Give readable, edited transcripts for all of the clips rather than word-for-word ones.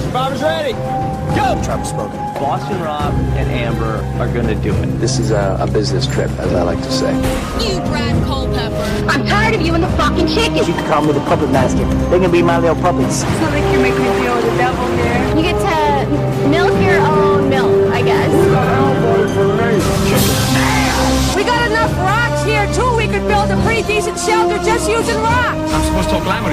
Survivor's ready. Go! Travis spoken. Boston Rob and Amber are gonna do it. This is a business trip, as I like to say. You Brad Culpepper. I'm tired of you and the fucking chicken. You can call me the puppet master. They can be my little puppets. It's not like you make me deal with the devil here. You get to milk your own milk, I guess. We got enough rocks here, too. We could build a pretty decent shelter just using rocks. I'm supposed to talk loud.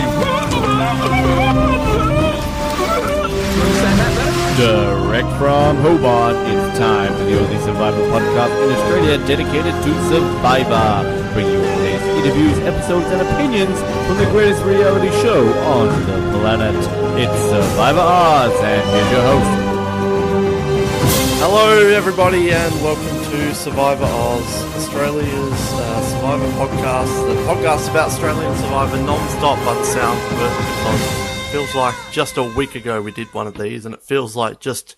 Direct from Hobart, it's time for the only Survivor podcast in Australia dedicated to Survivor, bringing you today's interviews, episodes, and opinions from the greatest reality show on the planet. It's Survivor Oz, and here's your host. Hello, everybody, and welcome to Survivor Oz, Australia's Survivor podcast. The podcast about Australian Survivor non-stop by the sound of it, because it feels like just a week ago we did one of these, and it feels like just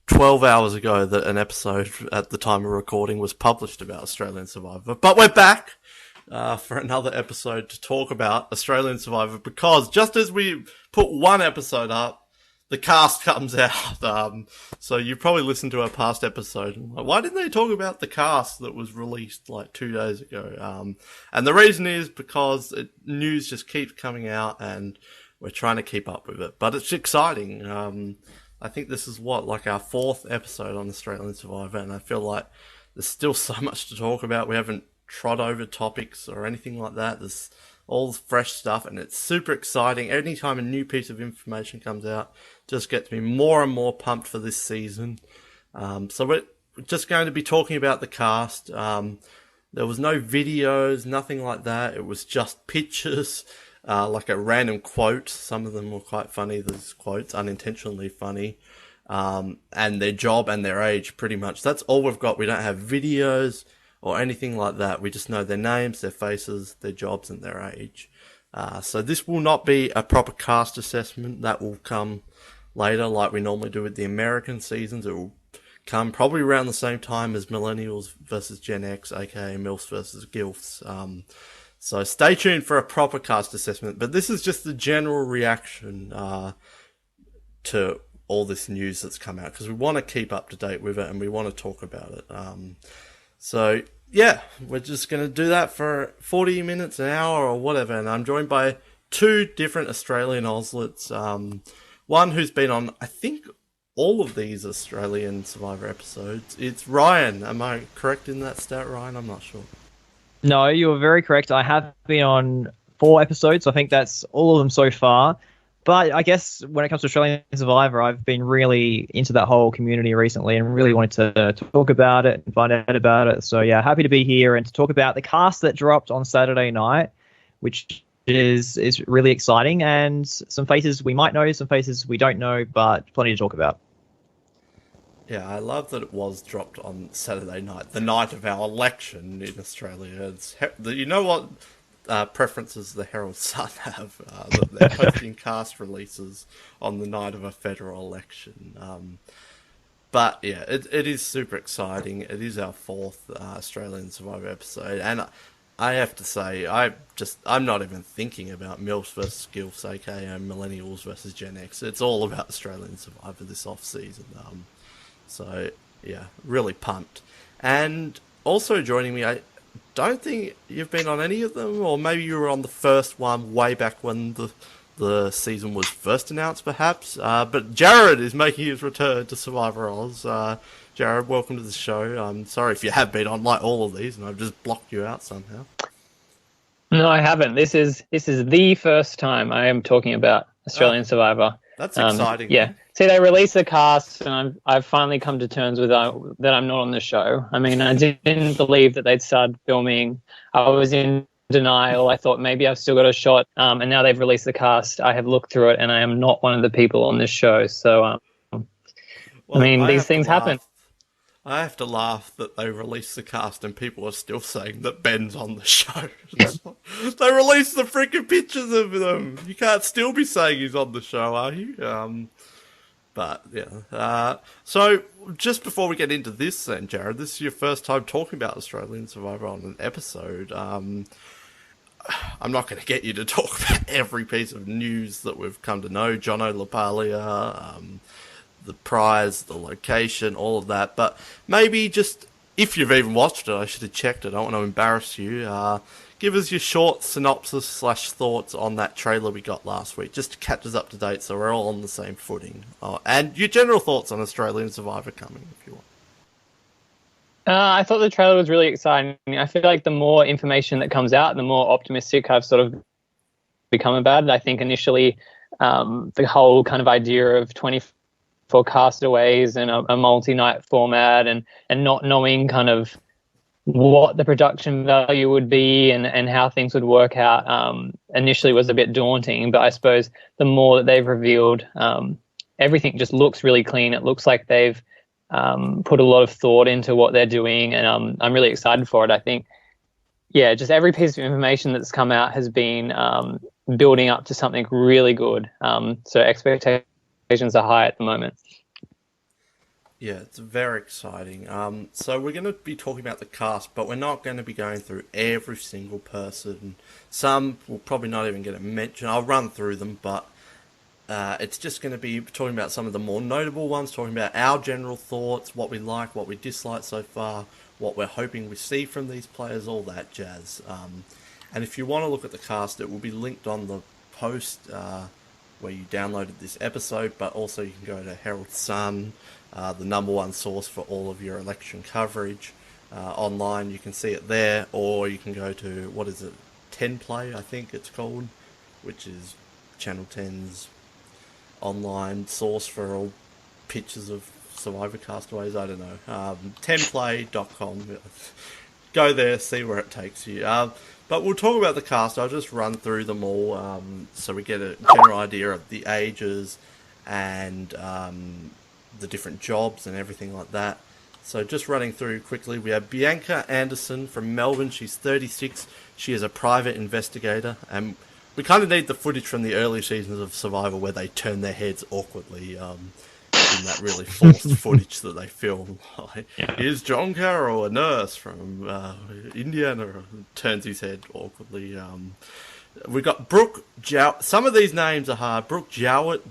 12 hours ago that an episode at the time of recording was published about Australian Survivor. But we're back for another episode to talk about Australian Survivor, because just as we put one episode up, the cast comes out. So you probably listened to our past episode. Why didn't they talk about the cast that was released like 2 days ago? And the reason is because news just keeps coming out and we're trying to keep up with it. But it's exciting. I think this is like our fourth episode on Australian Survivor, and I feel like there's still so much to talk about. We haven't trod over topics or anything like that. There's all fresh stuff, and it's super exciting. Anytime a new piece of information comes out, just gets me more and more pumped for this season. So we're just going to be talking about the cast. There was no videos, nothing like that. It was just pictures, like a random quote. Some of them were quite funny. There's quotes, unintentionally funny. And their job and their age, pretty much. That's all we've got. We don't have videos or anything like that. We just know their names, their faces, their jobs, and their age. So this will not be a proper cast assessment. That will come later, like we normally do with the American seasons. It will come probably around the same time as Millennials versus Gen X, aka MILFs versus GILFs. So stay tuned for a proper cast assessment. But this is just the general reaction to all this news that's come out, because we want to keep up to date with it and we want to talk about it. So, yeah, we're just going to do that for 40 minutes, an hour, or whatever. And I'm joined by two different Australian Ozlets. One who's been on, I think, all of these Australian Survivor episodes. It's Ryan. Am I correct in that stat, Ryan? I'm not sure. No, you're very correct. I have been on 4 episodes. I think that's all of them so far. But I guess when it comes to Australian Survivor, I've been really into that whole community recently and really wanted to talk about it and find out about it. So, yeah, happy to be here and to talk about the cast that dropped on Saturday night, which is really exciting, and some faces we might know, some faces we don't know, but plenty to talk about. Yeah, I love that it was dropped on Saturday night, the night of our election in Australia. You know what preferences the Herald Sun have, that they're posting cast releases on the night of a federal election. But yeah, it is super exciting. It is our 4th Australian Survivor episode, and I have to say, I'm not even thinking about MILFs versus GILFs, aka Millennials versus Gen X. It's all about Australian Survivor this off-season. So yeah, really pumped. And also joining me, I don't think you've been on any of them, or maybe you were on the first one way back when the season was first announced, perhaps. But Jared is making his return to Survivor Oz. Jared, welcome to the show. I'm sorry if you have been on like all of these and I've just blocked you out somehow. No, I haven't. This is the first time I am talking about Australian Survivor. That's exciting. Yeah. See, they released the cast, and I've finally come to terms with that I'm not on the show. I mean, I didn't believe that they'd started filming. I was in denial. I thought maybe I've still got a shot. And now they've released the cast. I have looked through it, and I am not one of the people on this show. So, I mean, these things happen. I have to laugh that they released the cast and people are still saying that Ben's on the show. They released the freaking pictures of them. You can't still be saying he's on the show, are you? But, yeah. So, just before we get into this then, Jared, this is your first time talking about Australian Survivor on an episode. I'm not going to get you to talk about every piece of news that we've come to know. Jono LaPaglia, the prize, the location, all of that. But maybe just, if you've even watched it, I should have checked it. I don't want to embarrass you. Give us your short synopsis / thoughts on that trailer we got last week, just to catch us up to date so we're all on the same footing. And your general thoughts on Australian Survivor coming, if you want. I thought the trailer was really exciting. I feel like the more information that comes out, the more optimistic I've sort of become about it. I think initially the whole kind of idea of 24 castaways and a multi-night format and not knowing kind of what the production value would be and how things would work out initially was a bit daunting. But I suppose the more that they've revealed, everything just looks really clean. It looks like they've put a lot of thought into what they're doing, and I'm really excited for it. I think, yeah, just every piece of information that's come out has been building up to something really good. So expectations are high at the moment. Yeah, it's very exciting. So we're going to be talking about the cast, but we're not going to be going through every single person. Some will probably not even get a mention. I'll run through them, but it's just going to be talking about some of the more notable ones, talking about our general thoughts, what we like, what we dislike so far, what we're hoping we see from these players, all that jazz. And if you want to look at the cast, it will be linked on the post where you downloaded this episode, but also you can go to Herald Sun, the #1 source for all of your election coverage online. You can see it there, or you can go to, what is it, 10 Play, I think it's called, which is Channel 10's online source for all pictures of Survivor castaways. I don't know. 10play.com. Go there, see where it takes you. But we'll talk about the cast. I'll just run through them all so we get a general idea of the ages and the different jobs and everything like that. So just running through quickly, we have Bianca Anderson from Melbourne. She's 36. She is a private investigator, and we kind of need the footage from the early seasons of Survivor where they turn their heads awkwardly in that really forced footage that they film. Like, here's John Carroll, a nurse from Indiana, turns his head awkwardly. We've got Brooke Jowett. Some of these names are hard. Brooke Jowett.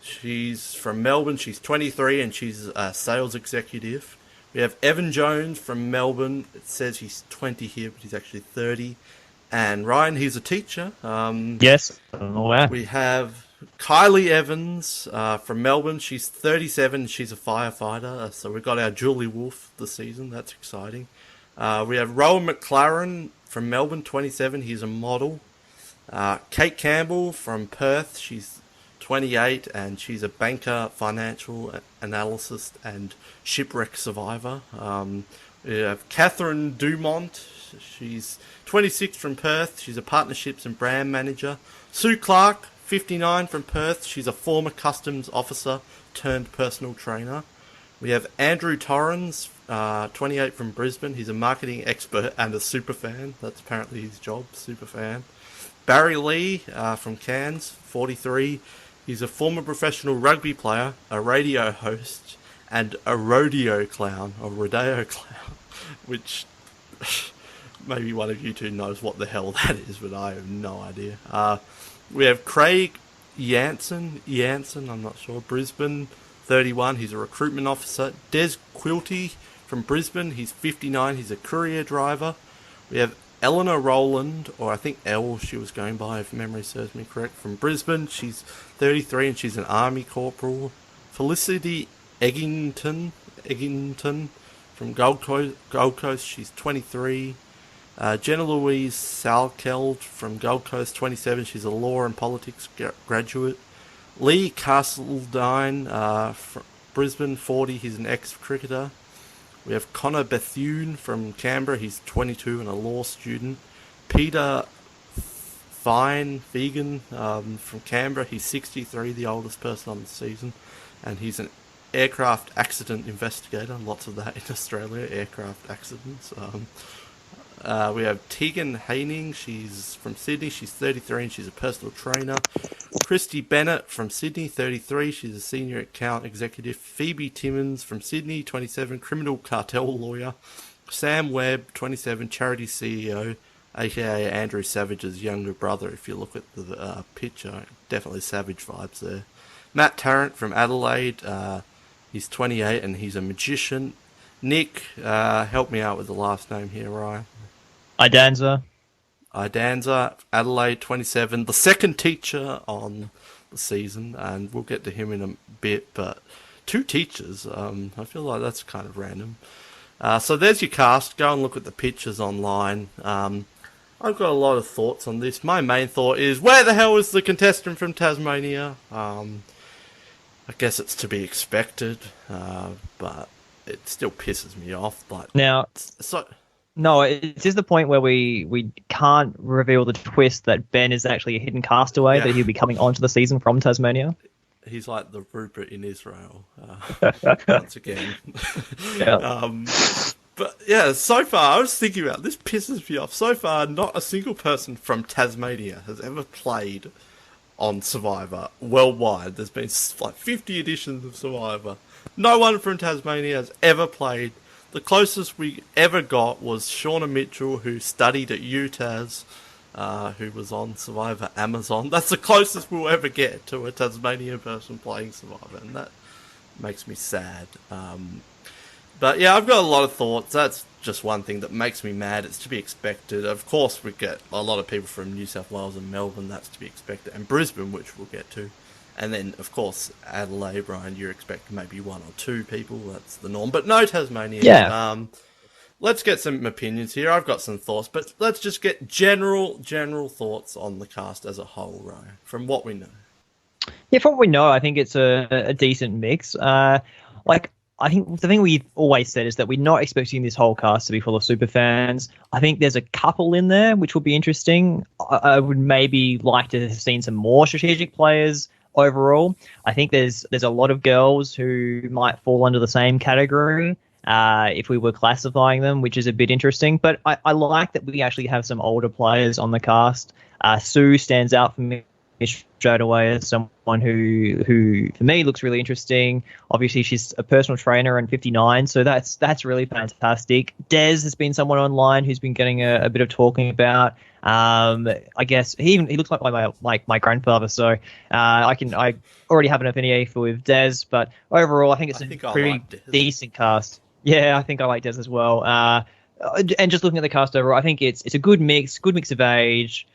She's from Melbourne. She's 23 and she's a sales executive. We have Evan Jones from Melbourne. It says he's 20 here, but he's actually 30. And Ryan, he's a teacher. Yes. We have Kylie Evans from Melbourne. She's 37. She's a firefighter. So we've got our Julie Wolf this season. That's exciting. We have Rowan McLaren from Melbourne, 27. He's a model. Kate Campbell from Perth. She's 28 and she's a banker, financial analyst and shipwreck survivor. We have Catherine Dumont. She's 26 from Perth. She's a partnerships and brand manager. Sue Clark, 59 from Perth. She's a former customs officer turned personal trainer. We have Andrew Torrens, 28 from Brisbane. He's a marketing expert and a super fan. That's apparently his job, super fan. Barry Lee from Cairns, 43. He's a former professional rugby player, a radio host, and a rodeo clown, which maybe one of you two knows what the hell that is, but I have no idea. We have Craig Jansen, I'm not sure, Brisbane, 31. He's a recruitment officer. Des Quilty from Brisbane. He's 59. He's a courier driver. We have Eleanor Rowland, or I think Elle she was going by if memory serves me correct, from Brisbane. She's 33 and she's an army corporal. Felicity Eggington from Gold Coast. She's 23. Jenna Louise Salkeld from Gold Coast, 27. She's a law and politics graduate. Lee Castledine from Brisbane, 40. He's an ex-cricketer. We have Connor Bethune from Canberra. He's 22 and a law student. Peter Fegan from Canberra. He's 63, the oldest person on the season. And he's an aircraft accident investigator. Lots of that in Australia, aircraft accidents. We have Tegan Haining. She's from Sydney. She's 33 and she's a personal trainer. Christy Bennett from Sydney, 33. She's a senior account executive. Phoebe Timmons from Sydney, 27. Criminal cartel lawyer. Sam Webb, 27. Charity CEO. aka Andrew Savage's younger brother. If you look at the picture, definitely Savage vibes there. Matt Tarrant from Adelaide. He's 28 and he's a magician. Nick, help me out with the last name here, Ryan. Idanza, Adelaide, 27. The second teacher on the season, and we'll get to him in a bit, but 2 teachers. I feel like that's kind of random. So there's your cast. Go and look at the pictures online. I've got a lot of thoughts on this. My main thought is, where the hell is the contestant from Tasmania? I guess it's to be expected, but it still pisses me off. Like, now, no, it's just the point where we can't reveal the twist that Ben is actually a hidden castaway, that he'll be coming onto the season from Tasmania. He's like the Rupert in Israel, once again. But yeah, so far, I was thinking about this, pisses me off. So far, not a single person from Tasmania has ever played on Survivor worldwide. There's been like 50 editions of Survivor. No one from Tasmania has ever played. The closest we ever got was Shauna Mitchell, who studied at UTAS, who was on Survivor Amazon. That's the closest we'll ever get to a Tasmanian person playing Survivor, and that makes me sad. But yeah, I've got a lot of thoughts. That's just one thing that makes me mad. It's to be expected. Of course, we get a lot of people from New South Wales and Melbourne. That's to be expected. And Brisbane, which we'll get to. And then, of course, Adelaide, Brian, you're expecting maybe 1 or 2 people. That's the norm. But no Tasmania. Yeah. Let's get some opinions here. I've got some thoughts. But let's just get general thoughts on the cast as a whole, Ryan, from what we know. Yeah, from what we know, I think it's a decent mix. I think the thing we've always said is that we're not expecting this whole cast to be full of super fans. I think there's a couple in there which will be interesting. I would maybe like to have seen some more strategic players overall. I think there's a lot of girls who might fall under the same category if we were classifying them, which is a bit interesting. But I like that we actually have some older players on the cast. Sue stands out for me straight away as someone who for me looks really interesting. Obviously, she's a personal trainer and 59, so that's really fantastic. Des has been someone online who's been getting a bit of talking about. I guess he looks like my grandfather, so I already have an affinity with Des. But overall, I think it's a pretty decent cast. Yeah, I think I like Des as well. And just looking at the cast overall, I think it's a good mix of age.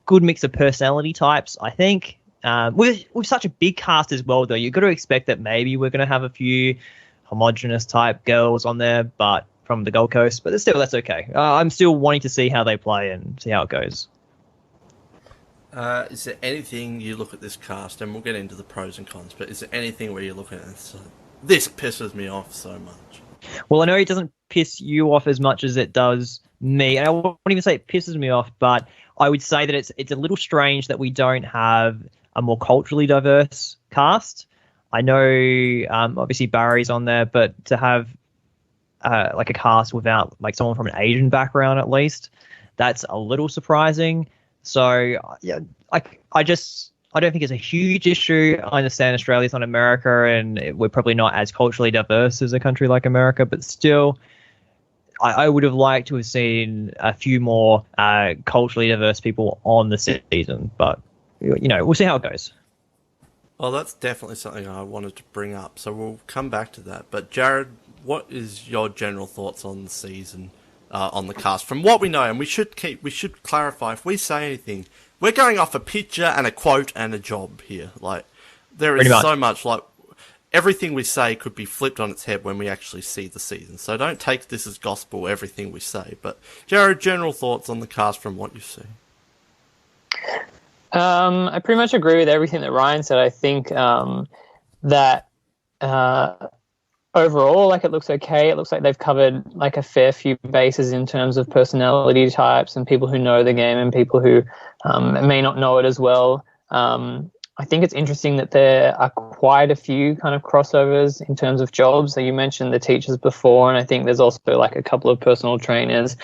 Good mix of personality types, I think. With such a big cast as well, though, you've got to expect that maybe we're going to have a few homogenous type girls on there, but from the Gold Coast. But still, that's okay. I'm still wanting to see how they play and see how it goes. Is there anything you look at this cast, and we'll get into the pros and cons, but is there anything where you look at it and say, this pisses me off so much? Well, I know it doesn't piss you off as much as it does me, and I won't even say it pisses me off, but I would say that it's a little strange that we don't have a more culturally diverse cast. I know, obviously Barry's on there, but to have like a cast without like someone from an Asian background at least, that's a little surprising. So yeah, I don't think it's a huge issue. I understand Australia's not America, and we're probably not as culturally diverse as a country like America, but still, I would have liked to have seen a few more culturally diverse people on the season, but we'll see how it goes. Well, that's definitely something I wanted to bring up, so we'll come back to that. But Jared, what is your general thoughts on the season, on the cast? From what we know, and we should clarify, if we say anything, we're going off a picture and a quote and a job here. Like, there is so much, like, everything we say could be flipped on its head when we actually see the season. So don't take this as gospel, everything we say. But Jared, general thoughts on the cast from what you see? I pretty much agree with everything that Ryan said. I think that overall, like, it looks okay. It looks like they've covered like a fair few bases in terms of personality types and people who know the game and people who may not know it as well. I think it's interesting that there are quite a few kind of crossovers in terms of jobs. So you mentioned the teachers before, and I think there's also like a couple of personal trainers,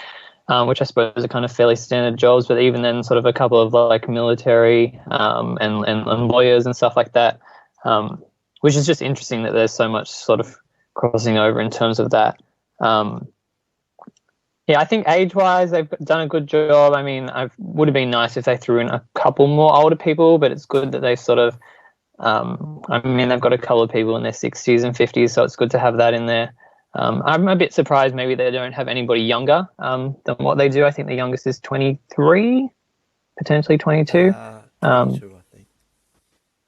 which I suppose are kind of fairly standard jobs, but even then sort of a couple of like military and lawyers and stuff like that, which is just interesting that there's so much sort of crossing over in terms of that. Yeah, Yeah, I think age-wise they've done a good job. I mean, it would have been nice if they threw in a couple more older people, but it's good that they sort of. I mean, they've got a couple of people in their 60s and 50s, so it's good to have that in there. I'm a bit surprised maybe they don't have anybody younger than what they do. I think the youngest is 23, potentially 22. 22, I think.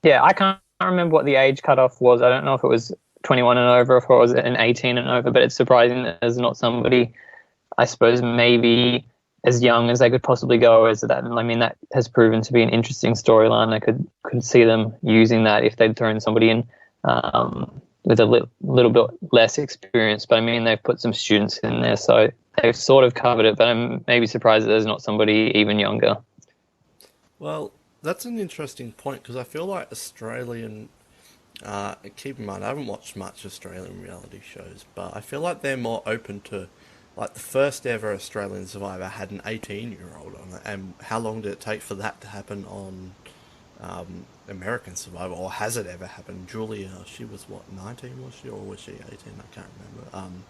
Yeah, I can't remember what the age cutoff was. I don't know if it was 21 and over or if it was an 18 and over, but it's surprising that there's not somebody, I suppose, maybe as young as they could possibly go as that. I mean, that has proven to be an interesting storyline. I could see them using that if they'd thrown somebody in with a little bit less experience. But I mean, they've put some students in there, so they've sort of covered it, but I'm maybe surprised that there's not somebody even younger. Well, that's an interesting point, because I feel like Australian... keep in mind, I haven't watched much Australian reality shows, but I feel like they're more open to... Like, the first ever Australian Survivor had an 18-year-old on it, and how long did it take for that to happen on American Survivor, or has it ever happened? Julia, she was, 19, was she, or was she 18? I can't remember.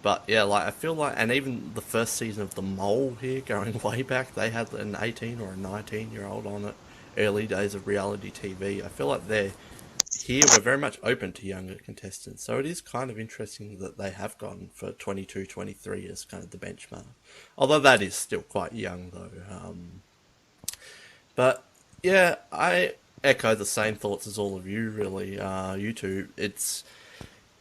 But, yeah, like, I feel like, and even the first season of The Mole here, going way back, they had an 18 or a 19-year-old on it, early days of reality TV. I feel like we're very much open to younger contestants, so it is kind of interesting that they have gone for 22, 23 as kind of the benchmark. Although that is still quite young, though. But yeah, I echo the same thoughts as all of you, really. You two, it's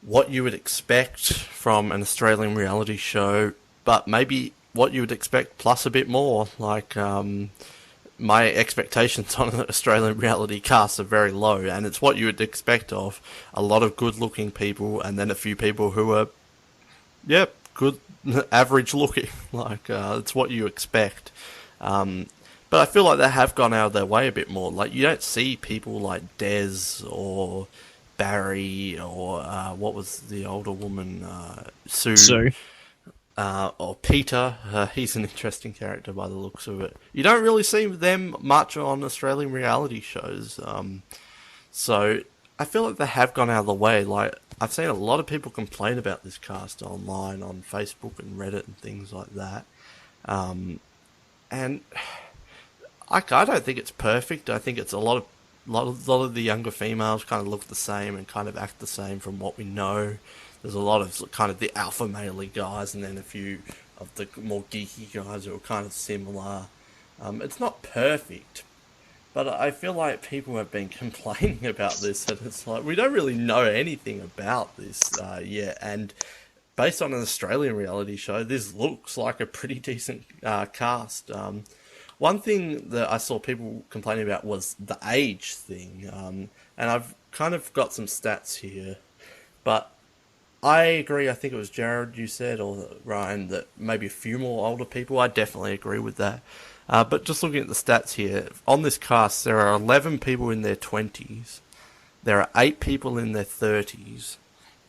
what you would expect from an Australian reality show, but maybe what you would expect plus a bit more. Like, my expectations on an Australian reality cast are very low, and it's what you would expect of a lot of good-looking people, and then a few people who are, good, average-looking. Like, it's what you expect. But I feel like they have gone out of their way a bit more. Like, you don't see people like Des or Barry or what was the older woman, Sue. Or Peter, he's an interesting character by the looks of it. You don't really see them much on Australian reality shows. So I feel like they have gone out of the way. Like, I've seen a lot of people complain about this cast online, on Facebook and Reddit and things like that. And I don't think it's perfect. I think it's a lot of the younger females kind of look the same and kind of act the same from what we know. There's a lot of kind of the alpha male guys, and then a few of the more geeky guys who are kind of similar. It's not perfect, but I feel like people have been complaining about this, and it's like, we don't really know anything about this yet, and based on an Australian reality show, this looks like a pretty decent cast. One thing that I saw people complaining about was the age thing, and I've kind of got some stats here, but I agree. I think it was Jared you said, or Ryan, that maybe a few more older people. I definitely agree with that. But just looking at the stats here, on this cast, there are 11 people in their 20s. There are 8 people in their 30s.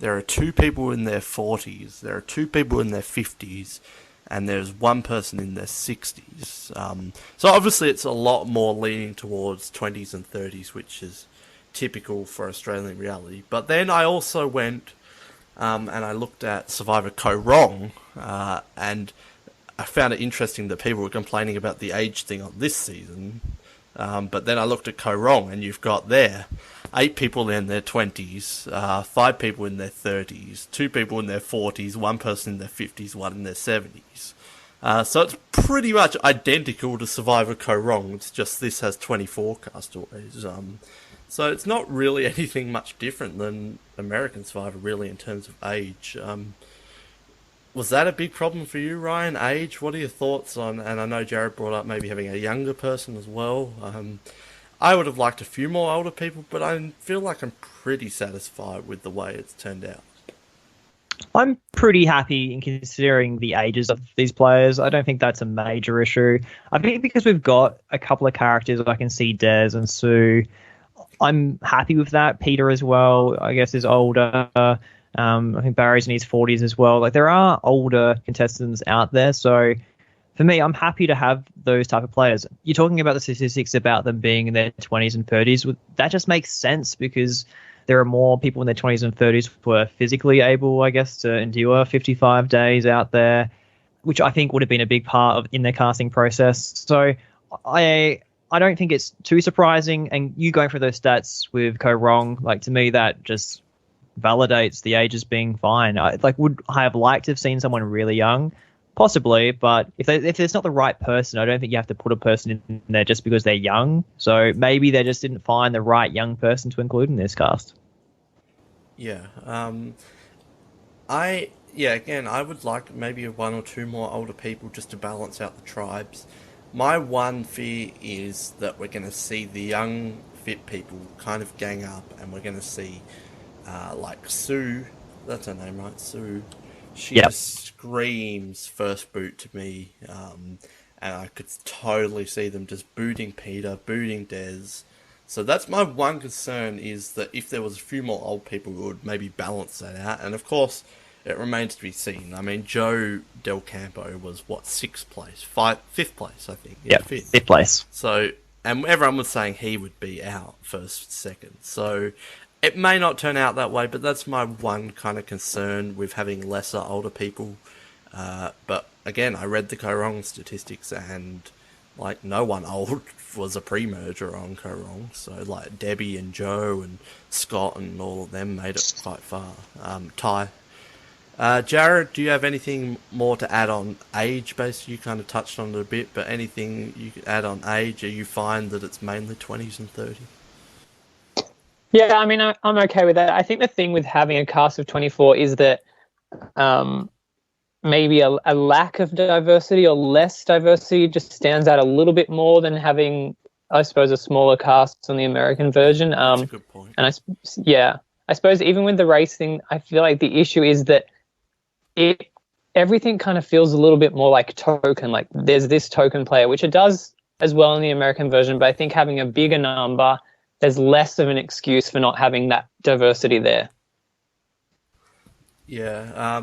There are 2 people in their 40s. There are 2 people in their 50s. And there's 1 person in their 60s. So obviously it's a lot more leaning towards 20s and 30s, which is typical for Australian reality. But then I also went... and I looked at Survivor Go Wrong, and I found it interesting that people were complaining about the age thing on this season. But then I looked at Go Wrong, and you've got there 8 people in their 20s, 5 people in their 30s, 2 people in their 40s, 1 person in their 50s, 1 in their 70s. So it's pretty much identical to Survivor Go Wrong. It's just this has 24 castaways. So it's not really anything much different than American Survivor, really, in terms of age. Was that a big problem for you, Ryan? Age? What are your thoughts on... And I know Jared brought up maybe having a younger person as well. I would have liked a few more older people, but I feel like I'm pretty satisfied with the way it's turned out. I'm pretty happy in considering the ages of these players. I don't think that's a major issue. I think because we've got a couple of characters, I can see Des and Sue... I'm happy with that. Peter as well, I guess, is older. I think Barry's in his 40s as well. Like, there are older contestants out there. So for me, I'm happy to have those type of players. You're talking about the statistics about them being in their 20s and 30s. That just makes sense because there are more people in their 20s and 30s who are physically able, I guess, to endure 55 days out there. which I think would have been a big part of in their casting process. So I don't think it's too surprising. And you going for those stats with Ko Wrong, like to me that just validates the ages being fine. Would I have liked to have seen someone really young? Possibly, but if it's not the right person, I don't think you have to put a person in there just because they're young. So maybe they just didn't find the right young person to include in this cast. Yeah. Again, I would like maybe one or two more older people just to balance out the tribes. My one fear is that we're going to see the young, fit people kind of gang up, and we're going to see, like Sue, that's her name, right? Sue. She just screams first boot to me, and I could totally see them just booting Peter, booting Des. So that's my one concern, is that if there was a few more old people, it would maybe balance that out. And of course, it remains to be seen. I mean, Joe Del Campo was, what, 6th place? 5th place, I think. Yeah, 5th place. So, and everyone was saying he would be out first, second. So it may not turn out that way, but that's my one kind of concern with having lesser older people. But again, I read the Ko Wrong statistics, and like no one old was a pre-merger on Ko Wrong. So like Debbie and Joe and Scott and all of them made it quite far. Ty. Jared, do you have anything more to add on age? Basically, you kind of touched on it a bit, but anything you could add on age? Or you find that it's mainly 20s and 30s? Yeah, I mean, I'm okay with that. I think the thing with having a cast of 24 is that maybe a lack of diversity or less diversity just stands out a little bit more than having, I suppose, a smaller cast on the American version. That's a good point. And I suppose even with the race thing, I feel like the issue is that everything kind of feels a little bit more like token. Like there's this token player, which it does as well in the American version, but I think having a bigger number, there's less of an excuse for not having that diversity there. Yeah,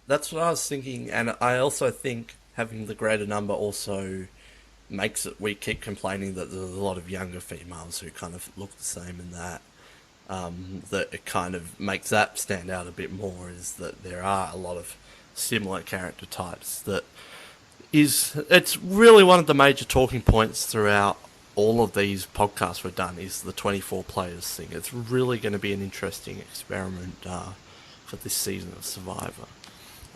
that's what I was thinking, and I also think having the greater number also makes it, we keep complaining that there's a lot of younger females who kind of look the same in that, that it kind of makes that stand out a bit more, is that there are a lot of similar character types. It's really one of the major talking points throughout all of these podcasts we've done, is the 24 players thing. It's really going to be an interesting experiment for this season of Survivor.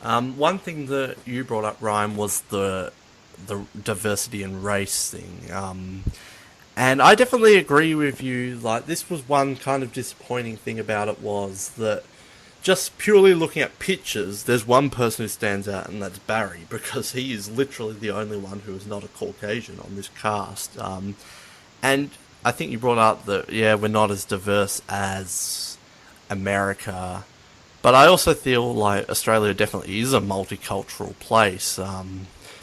One thing that you brought up, Ryan, was the diversity and race thing. And I definitely agree with you. Like, this was one kind of disappointing thing about it, was that just purely looking at pictures, there's one person who stands out, and that's Barry, because he is literally the only one who is not a Caucasian on this cast. And I think you brought up that, we're not as diverse as America, but I also feel like Australia definitely is a multicultural place.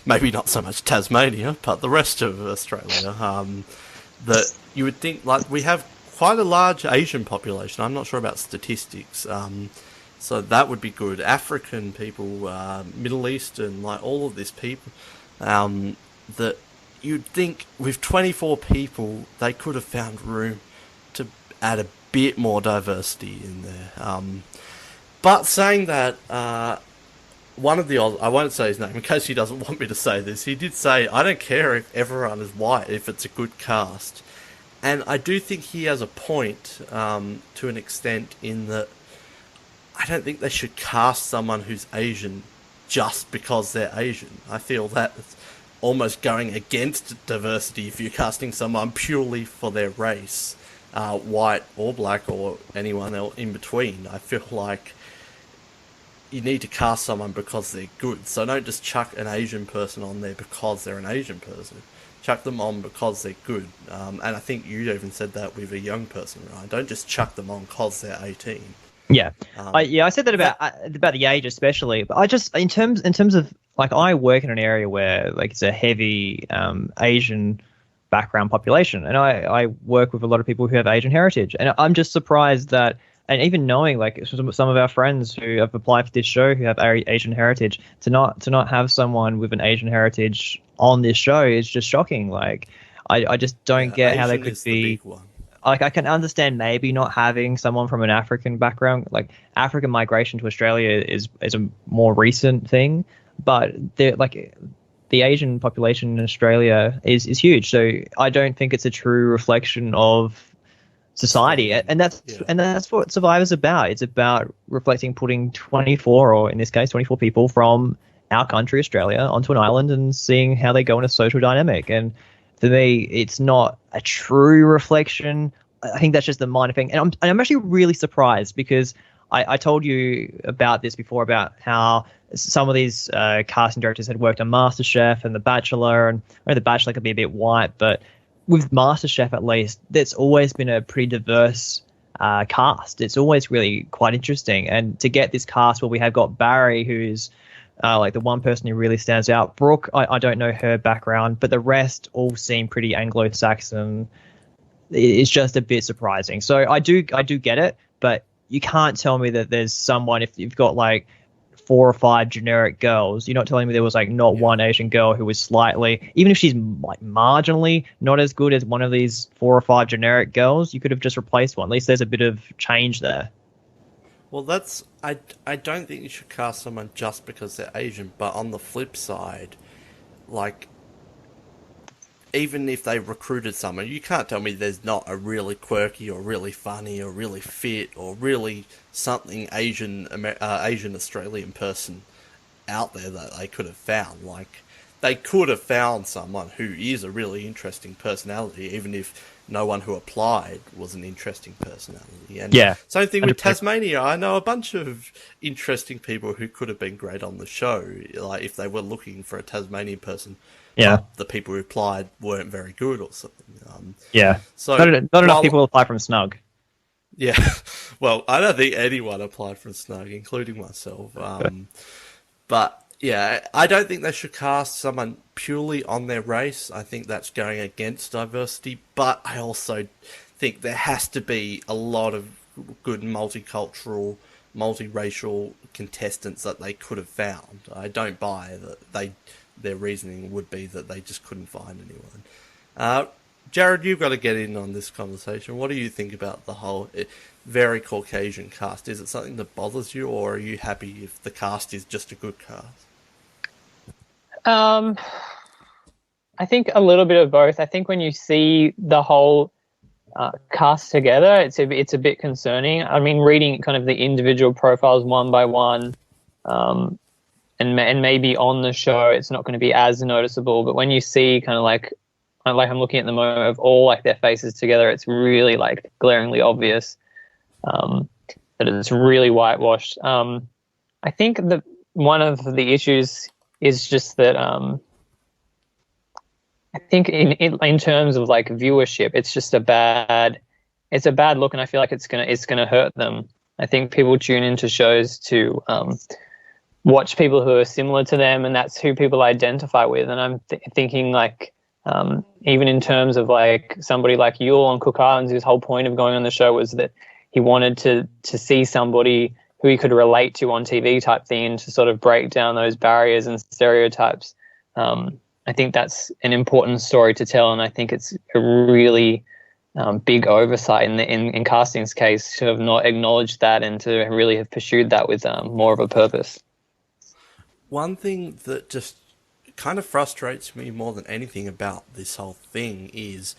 Maybe not so much Tasmania, but the rest of Australia. That you would think, like, we have quite a large Asian population. I'm not sure about statistics. So that would be good. African people, Middle Eastern, like all of these people, that you'd think with 24 people, they could have found room to add a bit more diversity in there. But saying that, one of the I won't say his name in case he doesn't want me to say this. He did say, I don't care if everyone is white, if it's a good cast. And I do think he has a point, to an extent, in that I don't think they should cast someone who's Asian just because they're Asian. I feel that's almost going against diversity if you're casting someone purely for their race, white or black or anyone else in between. I feel like you need to cast someone because they're good. So don't just chuck an Asian person on there because they're an Asian person. Chuck them on because they're good. And I think you even said that with a young person, right? Don't just chuck them on because they're 18. Yeah, I said that about the age especially. But I just in terms of, like, I work in an area where, like, it's a heavy Asian background population, and I work with a lot of people who have Asian heritage, and I'm just surprised that, and even knowing, like, some of our friends who have applied for this show who have Asian heritage, to not have someone with an Asian heritage on this show is just shocking. Like, I just don't get how they could be. Like, I can understand maybe not having someone from an African background. Like, African migration to Australia is a more recent thing, but they're like the Asian population in Australia is huge. So I don't think it's a true reflection of society, and that's what Survivor's about. It's about reflecting, putting 24, or in this case 24 people from our country, Australia, onto an island and seeing how they go in a social dynamic. And for me, it's not a true reflection. I think that's just the minor thing. And I'm actually really surprised, because I told you about this before, about how some of these casting directors had worked on MasterChef and The Bachelor, and The Bachelor could be a bit white, but with MasterChef, at least, there's always been a pretty diverse cast. It's always really quite interesting. And to get this cast where we have got Barry, who's like the one person who really stands out. Brooke, I don't know her background, but the rest all seem pretty Anglo-Saxon. It's just a bit surprising. So I do get it, but you can't tell me that there's someone, if you've got like 4 or 5 generic girls, you're not telling me there was like not one Asian girl who was slightly, even if she's like marginally not as good as one of these 4 or 5 generic girls, you could have just replaced one. At least there's a bit of change there. Well, I don't think you should cast someone just because they're Asian, but on the flip side, like, even if they recruited someone, you can't tell me there's not a really quirky or really funny or really fit or really something Asian Australian person out there that they could have found. Like, they could have found someone who is a really interesting personality, even if no one who applied was an interesting personality. And same thing with Tasmania. I know a bunch of interesting people who could have been great on the show, like if they were looking for a Tasmanian person. But the people who applied weren't very good or something. So not enough people apply from Snug. Yeah. Well, I don't think anyone applied from Snug, including myself. But yeah, I don't think they should cast someone purely on their race. I think that's going against diversity. But I also think there has to be a lot of good multicultural, multiracial contestants that they could have found. I don't buy that their reasoning would be that they just couldn't find anyone. Jared, you've got to get in on this conversation. What do you think about the whole very Caucasian cast? Is it something that bothers you, or are you happy if the cast is just a good cast? I think a little bit of both. I think when you see the whole cast together, it's a bit concerning. I mean, reading kind of the individual profiles one by one, and maybe on the show it's not going to be as noticeable, but when you see kind of like I'm looking at the moment of all like their faces together, it's really like glaringly obvious that it's really whitewashed. I think that one of the issues is just that I think in terms of like viewership, it's just a bad look, and I feel like it's gonna hurt them. I think people tune into shows to watch people who are similar to them, and that's who people identify with. And I'm thinking like even in terms of like somebody like Yul on Cook Islands, whose whole point of going on the show was that he wanted to see somebody who he could relate to on TV type thing, and to sort of break down those barriers and stereotypes. I think that's an important story to tell, and I think it's a really big oversight in casting's case to have not acknowledged that and to really have pursued that with more of a purpose. One thing that just kind of frustrates me more than anything about this whole thing is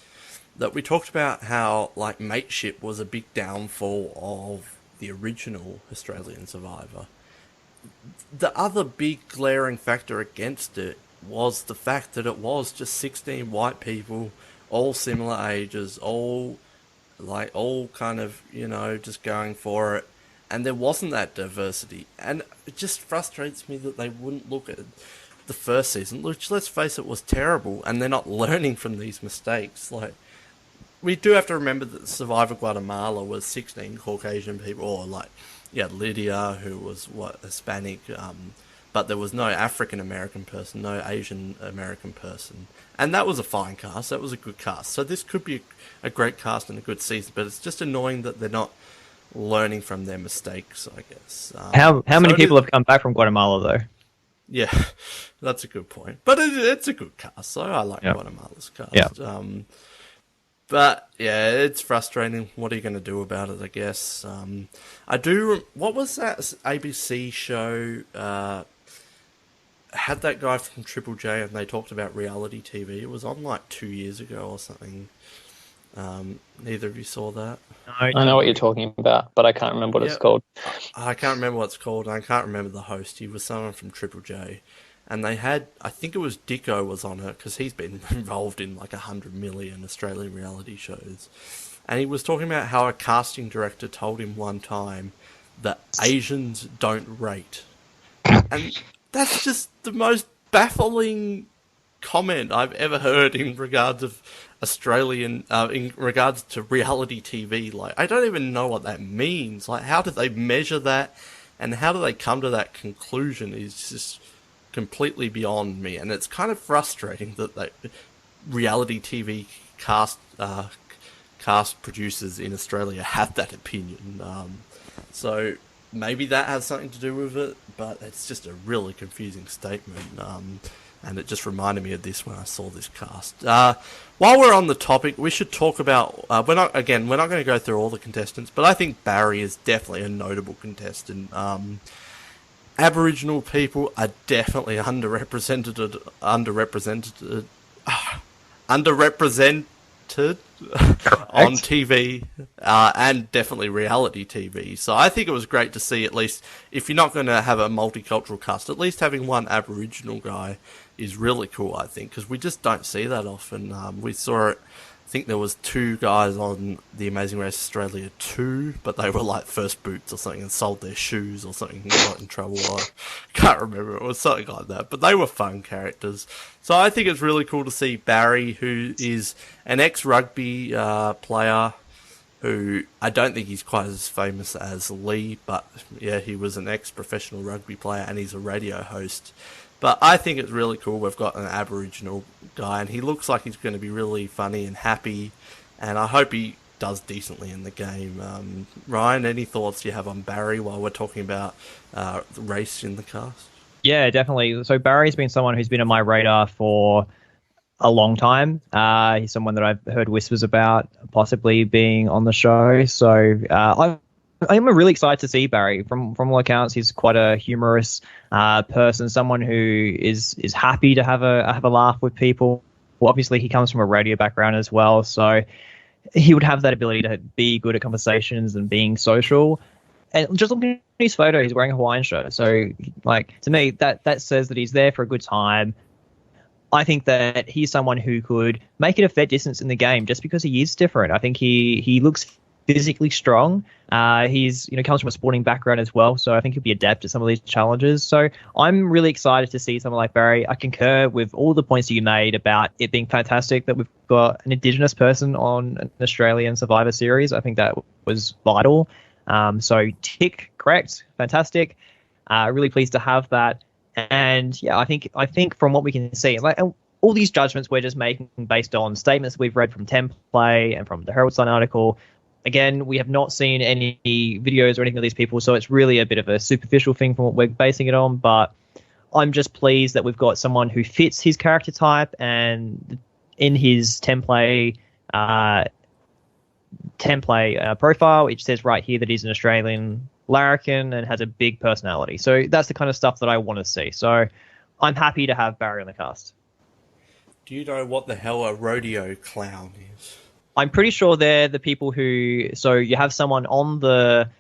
that we talked about how like mateship was a big downfall of the original Australian Survivor. The other big glaring factor against it was the fact that it was just 16 white people, all similar ages, all kind of, just going for it, and there wasn't that diversity. And it just frustrates me that they wouldn't look at the first season, which, let's face it, was terrible, and they're not learning from these mistakes. Like, we do have to remember that Survivor Guatemala was 16 Caucasian people, or like, Lydia, who was Hispanic, but there was no African American person, no Asian American person, and that was a fine cast. That was a good cast. So this could be a great cast and a good season, but it's just annoying that they're not learning from their mistakes, I guess. How many people have come back from Guatemala though? Yeah, that's a good point. But it's a good cast, so I like Guatemala's cast. Yeah. But yeah, it's frustrating. What are you going to do about it, I guess? What was that ABC show? had that guy from Triple J, and they talked about reality TV. It was on like 2 years ago or something. Neither of you saw that? I know what you're talking about, but I can't remember what it's called. I can't remember what it's called, and I can't remember the host. He was someone from Triple J. And they had, I think it was Dicko was on it, because he's been involved in like 100 million Australian reality shows. And he was talking about how a casting director told him one time that Asians don't rate. And that's just the most baffling comment I've ever heard in regards of Australian, in regards to reality TV. Like, I don't even know what that means. Like, how do they measure that, and how do they come to that conclusion is just completely beyond me. And it's kind of frustrating that reality TV cast producers in Australia have that opinion. So maybe that has something to do with it, but it's just a really confusing statement. And it just reminded me of this when I saw this cast. While we're on the topic, we should talk about... we're not going to go through all the contestants, but I think Barry is definitely a notable contestant. Aboriginal people are definitely underrepresented on TV, and definitely reality TV. So I think it was great to see, at least, if you're not going to have a multicultural cast, at least having one Aboriginal guy is really cool, I think, because we just don't see that often. We saw it, I think there was 2 guys on The Amazing Race Australia 2, but they were like first boots or something and sold their shoes or something and got in trouble. I can't remember, it was something like that, but they were fun characters. So I think it's really cool to see Barry, who is an ex-rugby player, who I don't think he's quite as famous as Lee, but yeah, he was an ex-professional rugby player and he's a radio host. But I think it's really cool we've got an Aboriginal guy, and he looks like he's going to be really funny and happy, and I hope he does decently in the game. Ryan, any thoughts you have on Barry while we're talking about race in the cast? Yeah, definitely. So Barry's been someone who's been on my radar for a long time. He's someone that I've heard whispers about possibly being on the show. So I'm really excited to see Barry. From all accounts, he's quite a humorous person, someone who is happy to have a laugh with people. Well, obviously, he comes from a radio background as well, so he would have that ability to be good at conversations and being social. And just looking at his photo, he's wearing a Hawaiian shirt. So, like, to me, that says that he's there for a good time. I think that he's someone who could make it a fair distance in the game just because he is different. I think he looks physically strong. He's comes from a sporting background as well, so I think he'll be adept to some of these challenges. So I'm really excited to see someone like Barry. I concur with all the points that you made about it being fantastic that we've got an Indigenous person on an Australian Survivor series. I think that was vital. So tick, correct, fantastic. Really pleased to have that. And yeah, I think from what we can see, like all these judgments we're just making based on statements we've read from Template and from the Herald Sun article. Again, we have not seen any videos or anything of these people, so it's really a bit of a superficial thing from what we're basing it on. But I'm just pleased that we've got someone who fits his character type, and in his template profile, it says right here that he's an Australian larrikin and has a big personality. So that's the kind of stuff that I want to see. So I'm happy to have Barry on the cast. Do you know what the hell a rodeo clown is? I'm pretty sure they're the people who... So you have someone on the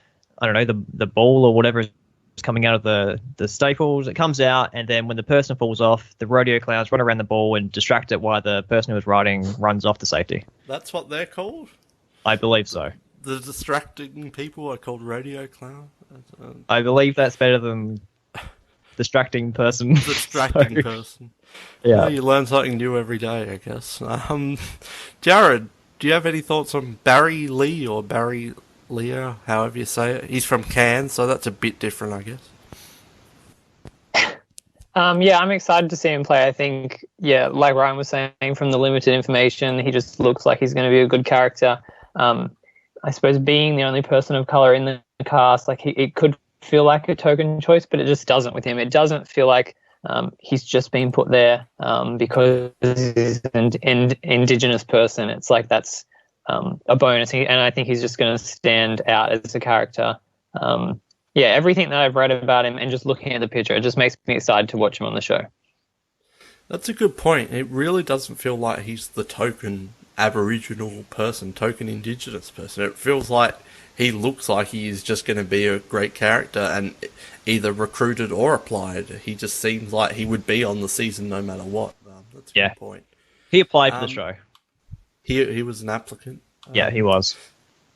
ball or whatever is coming out of the staples. It comes out, and then when the person falls off, the rodeo clowns run around the ball and distract it while the person who was riding runs off to safety. That's what they're called? I believe so. The distracting people are called rodeo clown? I believe that's better than distracting person. Distracting person. Yeah. Well, you learn something new every day, I guess. Jared, do you have any thoughts on Barry Lee or Barry Leo, however you say it? He's from Cairns, so that's a bit different, I guess. Yeah, I'm excited to see him play. I think, yeah, like Ryan was saying, from the limited information, he just looks like he's going to be a good character. I suppose being the only person of color in the cast, like it could feel like a token choice, but it just doesn't with him. It doesn't feel like he's just been put there because he's an Indigenous person. It's like that's a bonus, and I think he's just going to stand out as a character. yeah, everything that I've read about him and just looking at the picture, it just makes me excited to watch him on the show. That's a good point. It really doesn't feel like he's the token Aboriginal person, token Indigenous person. It feels like he looks like he is just going to be a great character and either recruited or applied. He just seems like he would be on the season no matter what. That's a good point. He applied for the show. He was an applicant. Yeah, he was.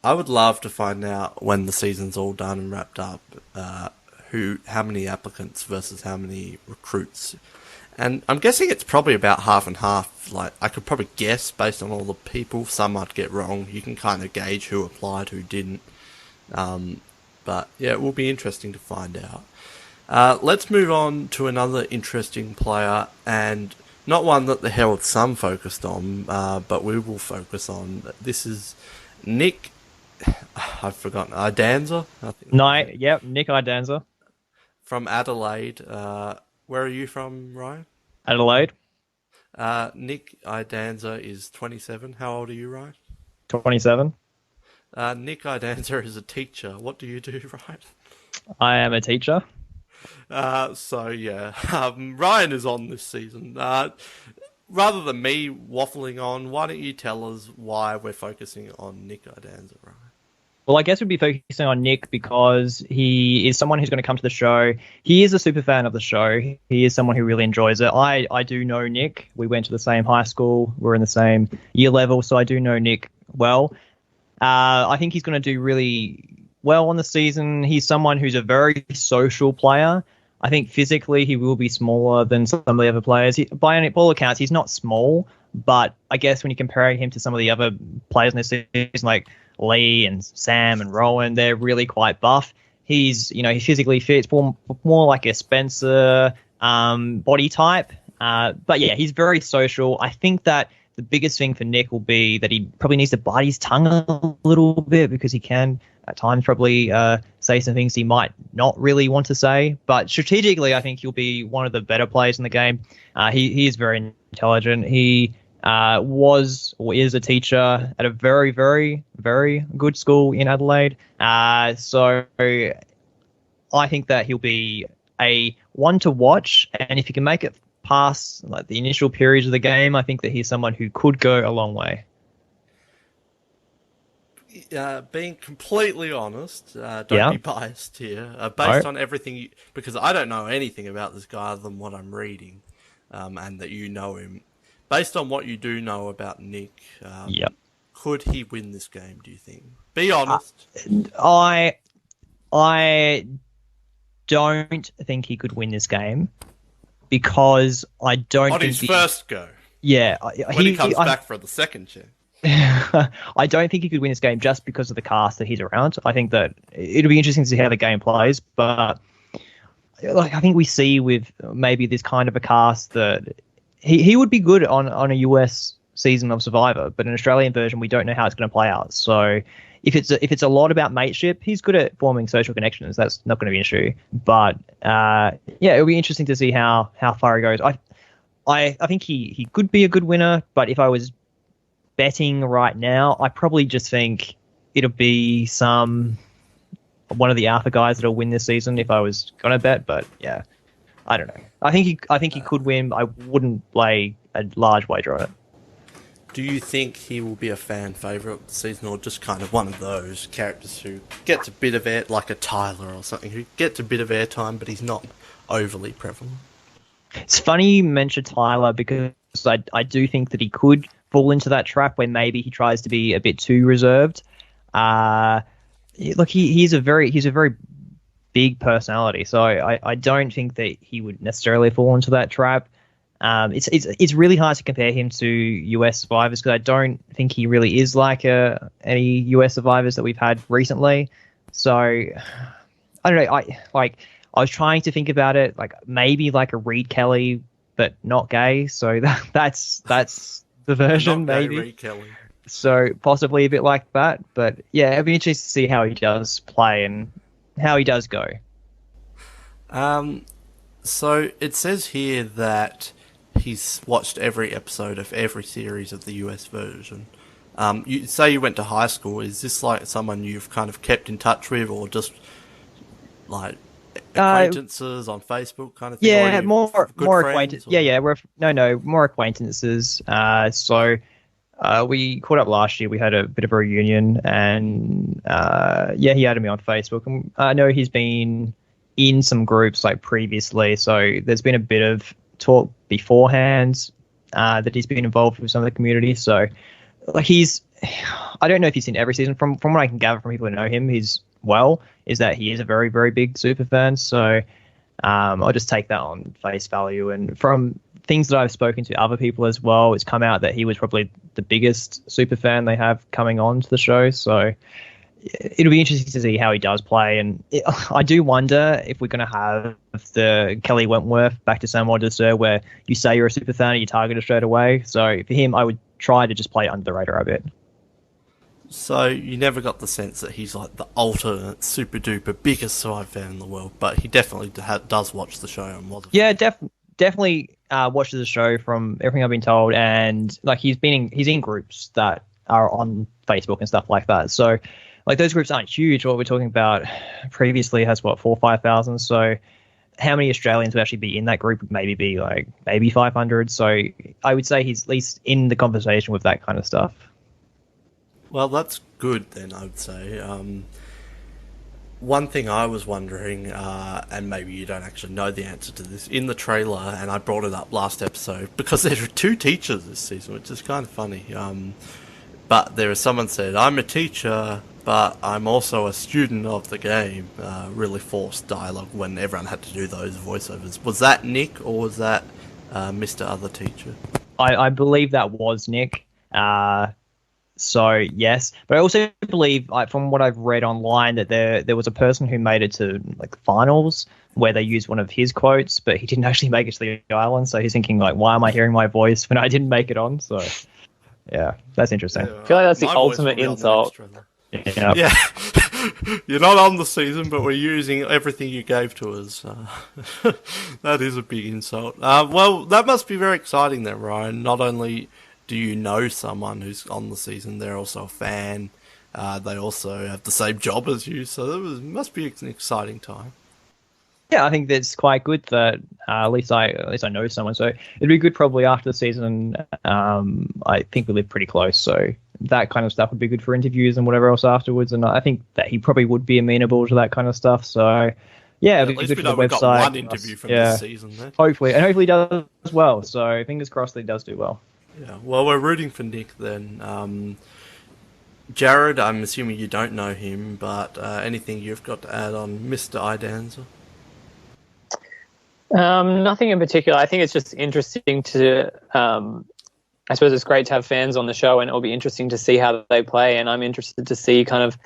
I would love to find out when the season's all done and wrapped up, how many applicants versus how many recruits. And I'm guessing it's probably about half and half. Like, I could probably guess based on all the people. Some might get wrong. You can kind of gauge who applied, who didn't. But yeah, it will be interesting to find out. Let's move on to another interesting player, and not one that the Herald Sun focused on, but we will focus on. This is Nick. I've forgotten. Idanza? Nick Idanza. From Adelaide. Where are you from, Ryan? Adelaide. Nick Idanza is 27. How old are you, Ryan? 27. Nick Idanza is a teacher. What do you do, Ryan? I am a teacher. Ryan is on this season. Rather than me waffling on, why don't you tell us why we're focusing on Nick Idanza, Ryan? Well, I guess we'd be focusing on Nick because he is someone who's going to come to the show. He is a super fan of the show. He is someone who really enjoys it. I do know Nick. We went to the same high school. We're in the same year level, so I do know Nick well. I think he's going to do really well on the season. He's someone who's a very social player. I think physically he will be smaller than some of the other players. By all accounts, he's not small, but I guess when you compare him to some of the other players in this season, like Lee and Sam and Rowan, they're really quite buff. He's physically fit. It's more like a Spencer body type. But yeah, he's very social. I think that the biggest thing for Nick will be that he probably needs to bite his tongue a little bit because he can at times probably say some things he might not really want to say. But strategically, I think he'll be one of the better players in the game. He is very intelligent. He was or is a teacher at a very, very, very good school in Adelaide. So I think that he'll be a one to watch. And if he can make it past like the initial periods of the game, I think that he's someone who could go a long way. Being completely honest, don't be biased here. Based on everything, because I don't know anything about this guy other than what I'm reading, and that you know him. Based on what you do know about Nick, could he win this game, do you think? Be honest. I don't think he could win this game because I don't on think his first go. Yeah. When he comes back for the second chance. I don't think he could win this game just because of the cast that he's around. I think that it'll be interesting to see how the game plays, but like I think we see with maybe this kind of a cast that he would be good on a US season of Survivor, but an Australian version we don't know how it's going to play out. So if it's a lot about mateship, he's good at forming social connections. That's not going to be an issue. But it'll be interesting to see how far he goes. I think he could be a good winner, but if I was betting right now, I probably just think it'll be one of the Alpha guys that'll win this season if I was gonna bet. But yeah, I don't know. I think he could win. I wouldn't lay a large wager on it. Do you think he will be a fan favourite this season, or just kind of one of those characters who gets a bit of air, like a Tyler or something, who gets a bit of airtime, but he's not overly prevalent? It's funny you mention Tyler because I do think that he could fall into that trap where maybe he tries to be a bit too reserved. Look, he's a very big personality, so I don't think that he would necessarily fall into that trap. It's really hard to compare him to US survivors because I don't think he really is like any US survivors that we've had recently. So I don't know. I was trying to think about it, like maybe like a Reed Kelly, but not gay. So that's the version, not gay maybe. Reed Kelly. So possibly a bit like that. But yeah, it'd be interesting to see how he does play and how he does go. So it says here that he's watched every episode of every series of the US version. You say you went to high school. Is this like someone you've kind of kept in touch with, or just like acquaintances on Facebook kind of thing? Yeah, or are you more good friends, acquaintances. or- Yeah, we're more acquaintances. So we caught up last year. We had a bit of a reunion, and he added me on Facebook. And I know he's been in some groups like previously, so there's been a bit of talk beforehand that he's been involved with some of the community. So like I don't know if he's seen every season. From what I can gather from people who know him, is that he is a very, very big super fan. So I'll just take that on face value. And from things that I've spoken to other people as well, it's come out that he was probably the biggest super fan they have coming on to the show. So it'll be interesting to see how he does play. And I do wonder if we're going to have the Kelly Wentworth back to Samoa Dessert, where you say you're a super fan and you target it straight away. So for him, I would try to just play under the radar a bit. So you never got the sense that he's like the ultimate super duper biggest Survivor fan in the world, but he definitely does watch the show and was. Yeah, definitely watches the show from everything I've been told, and like he's in groups that are on Facebook and stuff like that. So like those groups aren't huge. What we're talking about previously has 4,000 or 5,000. So how many Australians would actually be in that group would maybe 500. So I would say he's at least in the conversation with that kind of stuff. Well, that's good then, I would say. One thing I was wondering, and maybe you don't actually know the answer to this, in the trailer, and I brought it up last episode, because there are 2 teachers this season, which is kind of funny. But there is someone said, I'm a teacher, but I'm also a student of the game. Really forced dialogue when everyone had to do those voiceovers. Was that Nick, or was that Mr. Other Teacher? I believe that was Nick. So yes, but I also believe, from what I've read online, that there was a person who made it to like finals where they used one of his quotes, but he didn't actually make it to the island. So he's thinking like, why am I hearing my voice when I didn't make it on? So yeah, that's interesting. I feel like that's the ultimate insult. Yeah. You're not on the season, but we're using everything you gave to us. That is a big insult. Well, that must be very exciting then, Ryan. Not only do you know someone who's on the season, they're also a fan. They also have the same job as you, so it must be an exciting time. Yeah, I think that's quite good that at least I know someone. So it'd be good probably after the season. I think we live pretty close, so that kind of stuff would be good for interviews and whatever else afterwards. And I think that he probably would be amenable to that kind of stuff. So yeah, it'd be good for the website. Got one interview from this season then. Hopefully he does well. So fingers crossed that he does do well. Yeah, well, we're rooting for Nick then. Jared, I'm assuming you don't know him, but anything you've got to add on Mr. Idanza? Nothing in particular. I think it's just interesting to, I suppose it's great to have fans on the show, and it'll be interesting to see how they play, and I'm interested to see kind of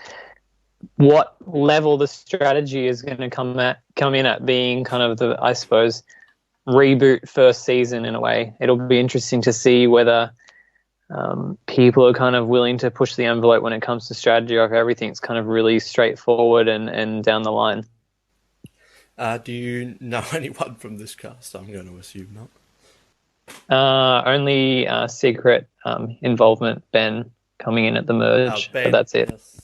what level the strategy is going to come in at being kind of the, I suppose, reboot first season in a way. It'll be interesting to see whether people are kind of willing to push the envelope when it comes to strategy, or if everything's kind of really straightforward and down the line. Do you know anyone from this cast? I'm going to assume not. Only secret involvement, Ben, coming in at the merge, Ben, but that's it. Yes.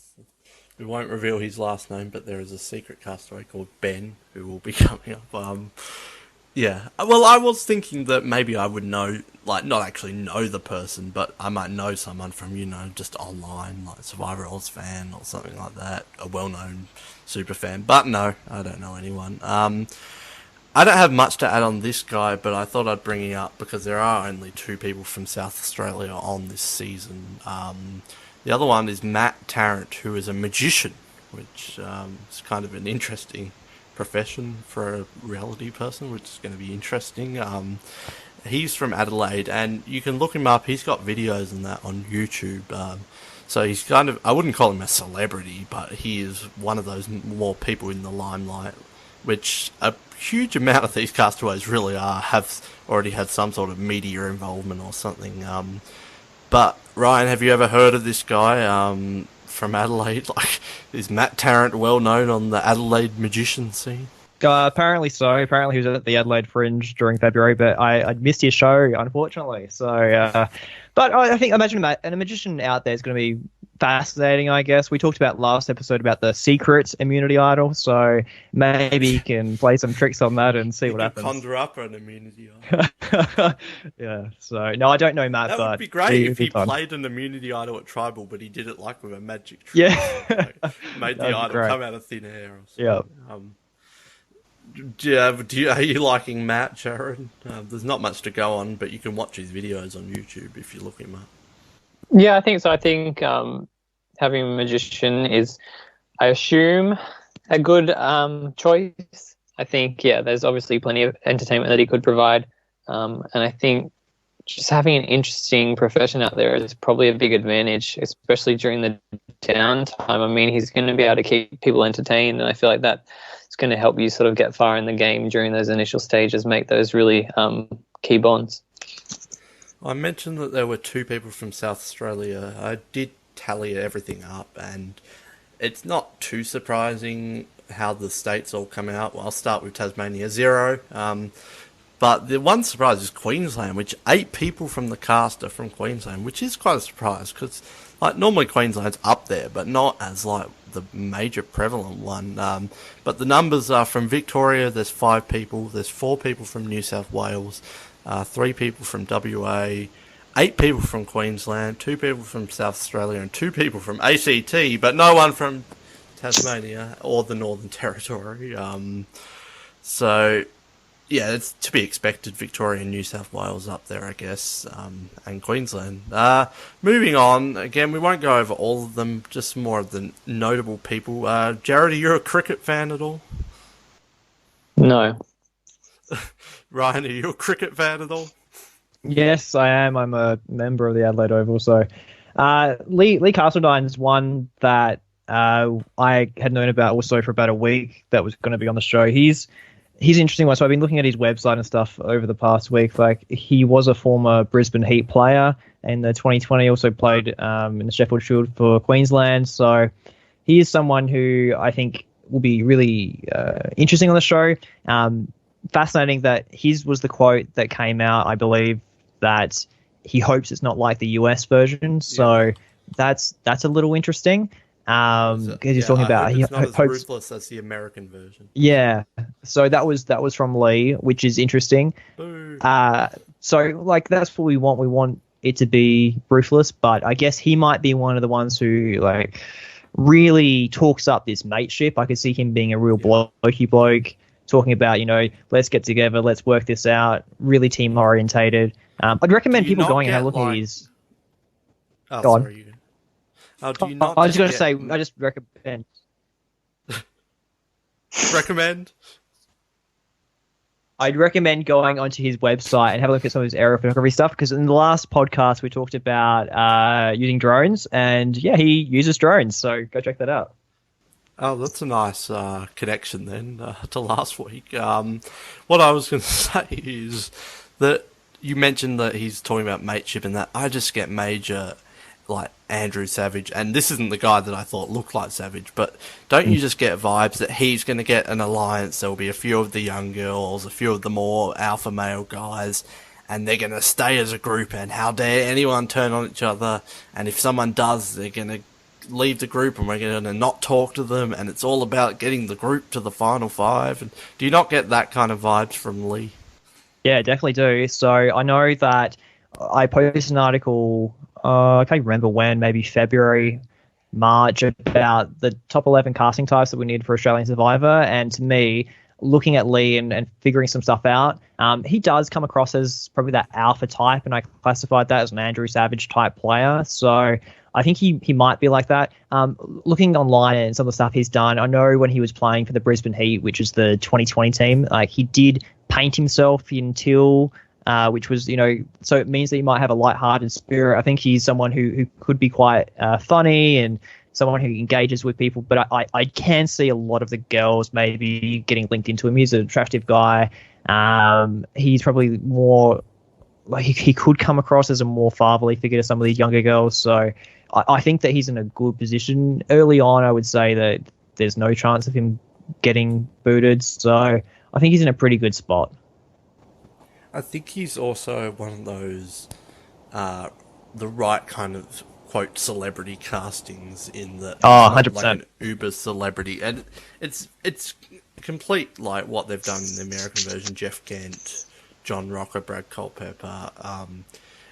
We won't reveal his last name, but there is a secret castaway called Ben who will be coming up. Yeah, well, I was thinking that maybe I would know, like, not actually know the person, but I might know someone from, just online, like Survivor Oz fan or something like that, a well-known super fan. But no, I don't know anyone. I don't have much to add on this guy, but I thought I'd bring him up because there are only 2 people from South Australia on this season. The other one is Matt Tarrant, who is a magician, which is kind of an interesting profession for a reality person, which is going to be interesting. He's from Adelaide, and you can look him up. He's got videos and that on YouTube. So he's kind of, I wouldn't call him a celebrity, but he is one of those more people in the limelight, which a huge amount of these castaways really have already had some sort of media involvement or something. But Ryan, have you ever heard of this guy from Adelaide? Like, is Matt Tarrant well known on the Adelaide magician scene? Apparently so. Apparently he was at the Adelaide Fringe during February, but I missed his show, unfortunately. So, but I imagine a magician out there is going to be fascinating, I guess. We talked about last episode about the secret immunity idol, so maybe you can play some tricks on that and see what happens. Conjure up an immunity idol. Yeah, so, no, I don't know Matt, that but... would be great if he played an immunity idol at Tribal, but he did it like with a magic trick. Yeah. Like, made the idol come out of thin air or something. Yeah. Are you liking Matt, Sharon? There's not much to go on, but you can watch his videos on YouTube if you look him up. Yeah, I think so. I think having a magician is, I assume, a good choice. I think, there's obviously plenty of entertainment that he could provide. And I think just having an interesting profession out there is probably a big advantage, especially during the downtime. I mean, he's going to be able to keep people entertained, and I feel like that is going to help you sort of get far in the game during those initial stages, make those really key bonds. I mentioned that there were 2 people from South Australia. I did tally everything up, and it's not too surprising how the states all come out. Well, I'll start with Tasmania, 0. But the one surprise is Queensland, which 8 people from the cast are from Queensland, which is quite a surprise because, like, normally Queensland's up there, but not as like the major prevalent one. But the numbers are from Victoria. There's 5 people. There's 4 people from New South Wales, 3 people from WA, 8 people from Queensland, 2 people from South Australia, and 2 people from ACT, but no one from Tasmania or the Northern Territory. So. Yeah, it's to be expected. Victoria and New South Wales up there, I guess, and Queensland. Moving on, again, we won't go over all of them, just more of the notable people. Jared, are you a cricket fan at all? No. Ryan, are you a cricket fan at all? Yes, I am. I'm a member of the Adelaide Oval. So Lee Castledine's one that I had known about also for about a week that was going to be on the show. He's an interesting one. So I've been looking at his website and stuff over the past week. Like, he was a former Brisbane Heat player in the 2020, also played in the Sheffield Shield for Queensland. So he is someone who I think will be really interesting on the show. Fascinating that his was the quote that came out, I believe, that he hopes it's not like the US version. So that's a little interesting. Because he's talking about he not hopes, as ruthless as the American version. Yeah, so that was from Lee, which is interesting. So like that's what we want. We want it to be ruthless, but I guess he might be one of the ones who like really talks up this mateship. I could see him being a real blokey bloke, talking about, let's get together, let's work this out. Really team orientated. I'd recommend people going and have a look at his. Oh, go on. sorry. Do you not I was just going to say, I just recommend. Recommend? I'd recommend going onto his website and have a look at some of his aerial photography stuff, because in the last podcast we talked about using drones, and he uses drones, so go check that out. Oh, that's a nice connection then to last week. What I was going to say is that you mentioned that he's talking about mateship and that. I just get major, like, Andrew Savage, and this isn't the guy that I thought looked like Savage, but don't you just get vibes that he's going to get an alliance? There'll be a few of the young girls, a few of the more alpha male guys, and they're going to stay as a group, and how dare anyone turn on each other, and if someone does, they're going to leave the group and we're going to not talk to them, and it's all about getting the group to the final 5. And do you not get that kind of vibes from Lee? Yeah, definitely do. So I know that I posted an article, I can't remember when, maybe February, March, about the top 11 casting types that we need for Australian Survivor. And to me, looking at Lee and figuring some stuff out, he does come across as probably that alpha type, and I classified that as an Andrew Savage type player. So I think he might be like that. Looking online and some of the stuff he's done, I know when he was playing for the Brisbane Heat, which is the 2020 team, like, he did paint himself in teal, which was, so it means that he might have a lighthearted spirit. I think he's someone who could be quite funny and someone who engages with people. But I can see a lot of the girls maybe getting linked into him. He's an attractive guy. He's probably more like he could come across as a more fatherly figure to some of these younger girls. So I think that he's in a good position. Early on, I would say that there's no chance of him getting booted. So I think he's in a pretty good spot. I think he's also one of those, the right kind of quote celebrity castings in that. 100%. Like an uber celebrity, and it's complete like what they've done in the American version. Jeff Kent, John Rocker, Brad Culpepper.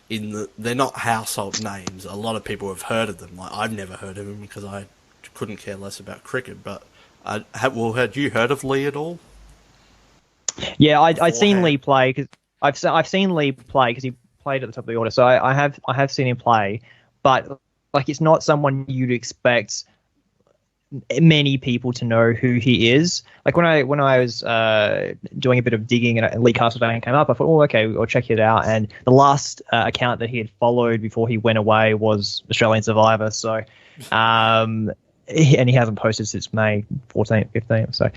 They're not household names. A lot of people have heard of them. Like I've never heard of him because I couldn't care less about cricket. But had you heard of Lee at all? Yeah, I'd seen Lee play because I've seen Lee play because he played at the top of the order. So I have seen him play, but like it's not someone you'd expect many people to know who he is. Like when I was doing a bit of digging and Lee Castledine came up, I thought, oh, okay, I'll check it out. And the last account that he had followed before he went away was Australian Survivor. So, and he hasn't posted since May 14th, 15th. So,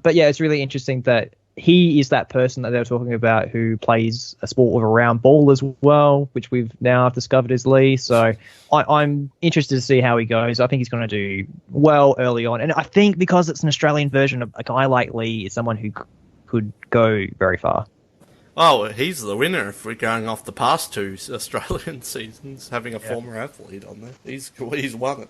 but yeah, it's really interesting that he is that person that they were talking about who plays a sport with a round ball as well, which we've now discovered is Lee. So I'm interested to see how he goes. I think he's going to do well early on. And I think because it's an Australian version, a guy like Lee is someone who could go very far. Oh, he's the winner if we're going off the past two Australian seasons, having a former athlete on there. He's won it.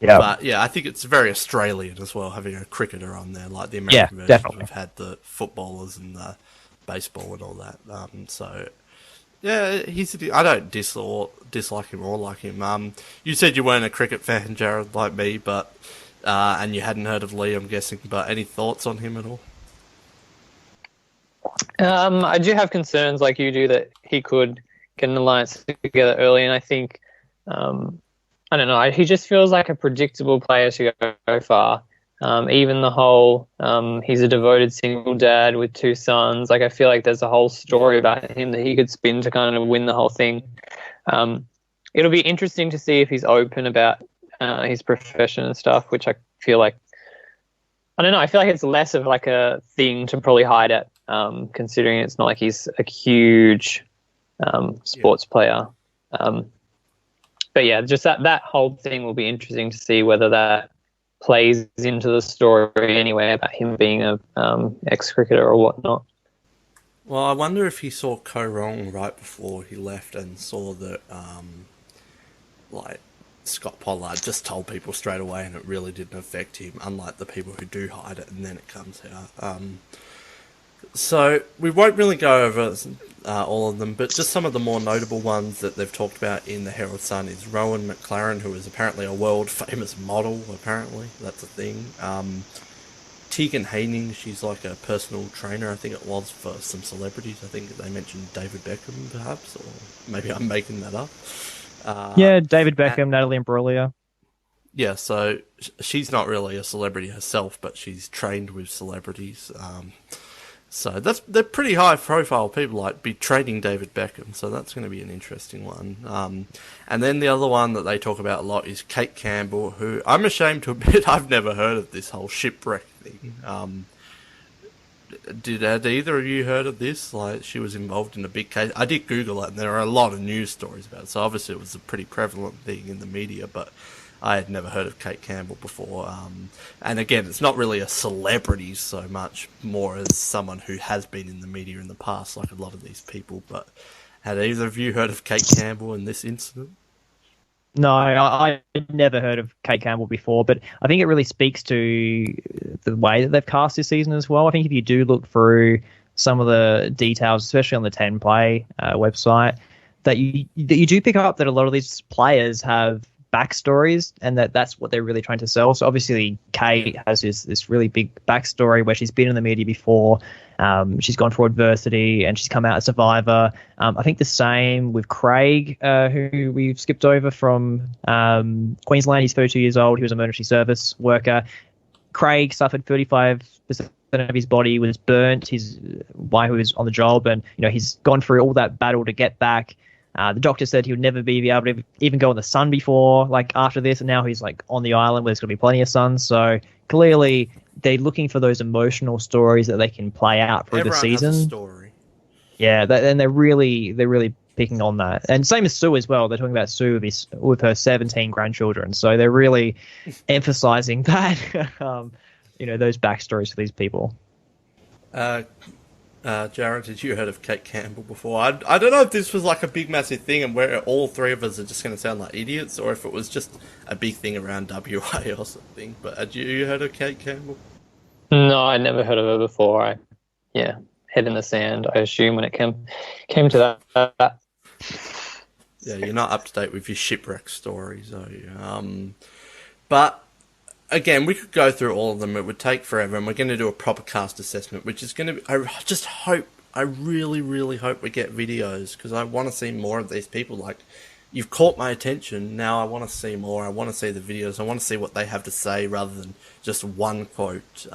But yeah, I think it's very Australian as well, having a cricketer on there, like the American version. Definitely. We've had the footballers and the baseball and all that. So yeah, I don't dislike him or like him. You said you weren't a cricket fan, Jared, like me, but and you hadn't heard of Lee, I'm guessing. But any thoughts on him at all? I do have concerns, like you do, that he could get an alliance together early, and I think. I don't know. He just feels like a predictable player to go far. Even the whole, he's a devoted single dad with 2 sons. Like I feel like there's a whole story about him that he could spin to kind of win the whole thing. It'll be interesting to see if he's open about his profession and stuff, which I feel like, I don't know. I feel like it's less of like a thing to probably hide at, considering it's not like he's a huge sports player. But yeah, just that whole thing will be interesting to see whether that plays into the story anyway about him being a ex-cricketer or whatnot. Well, I wonder if he saw Ko-Rong right before he left and saw that, like, Scott Pollard just told people straight away and it really didn't affect him, unlike the people who do hide it and then it comes out. So we won't really go over all of them, but just some of the more notable ones that they've talked about in the Herald Sun is Rowan McLaren, who is apparently a world-famous model, apparently. That's a thing. Tegan Haining, she's like a personal trainer, I think it was, for some celebrities. I think they mentioned David Beckham, perhaps, or maybe I'm making that up. Yeah, David Beckham, Natalie Imbruglia. Yeah, so she's not really a celebrity herself, but she's trained with celebrities. So they're pretty high profile people, like be training David Beckham, so that's going to be an interesting one. And then the other one that they talk about a lot is Kate Campbell, who I'm ashamed to admit I've never heard of this whole shipwreck thing. Had either of you heard of this? Like, she was involved in a big case. I did Google it, and there are a lot of news stories about it, so obviously it was a pretty prevalent thing in the media, but I had never heard of Kate Campbell before. And again, it's not really a celebrity so much, more as someone who has been in the media in the past, like a lot of these people. But had either of you heard of Kate Campbell in this incident? No, I never heard of Kate Campbell before, but I think it really speaks to the way that they've cast this season as well. I think if you do look through some of the details, especially on the 10 Play website, that you do pick up that a lot of these players have backstories, and that's what they're really trying to sell. So obviously Kate has this really big backstory where she's been in the media before. She's gone through adversity and she's come out a survivor. I think the same with Craig, who we've skipped over from Queensland. He's 32 years old. He was an emergency service worker. Craig suffered 35% of his body was burnt. His wife was on the job, and he's gone through all that battle to get back. The doctor said he would never be able to even go in the sun before, like after this, and now he's like on the island where there's going to be plenty of sun. So clearly they're looking for those emotional stories that they can play out through the season. Has a story. Yeah, and they're really picking on that. And same as Sue as well. They're talking about Sue with her 17 grandchildren. So they're really emphasizing that, those backstories for these people. Jared, did you heard of Kate Campbell before? I don't know if this was like a big massive thing and where all three of us are just going to sound like idiots, or if it was just a big thing around WA or something. But had you heard of Kate Campbell? No, I'd never heard of her before. Head in the sand, I assume, when it came to that. Yeah, you're not up to date with your shipwreck stories, are you? But again, we could go through all of them. It would take forever, and we're going to do a proper cast assessment, which is going to be... I really, really hope we get videos, because I want to see more of these people. Like, you've caught my attention, now I want to see more. I want to see the videos. I want to see what they have to say rather than just one quote.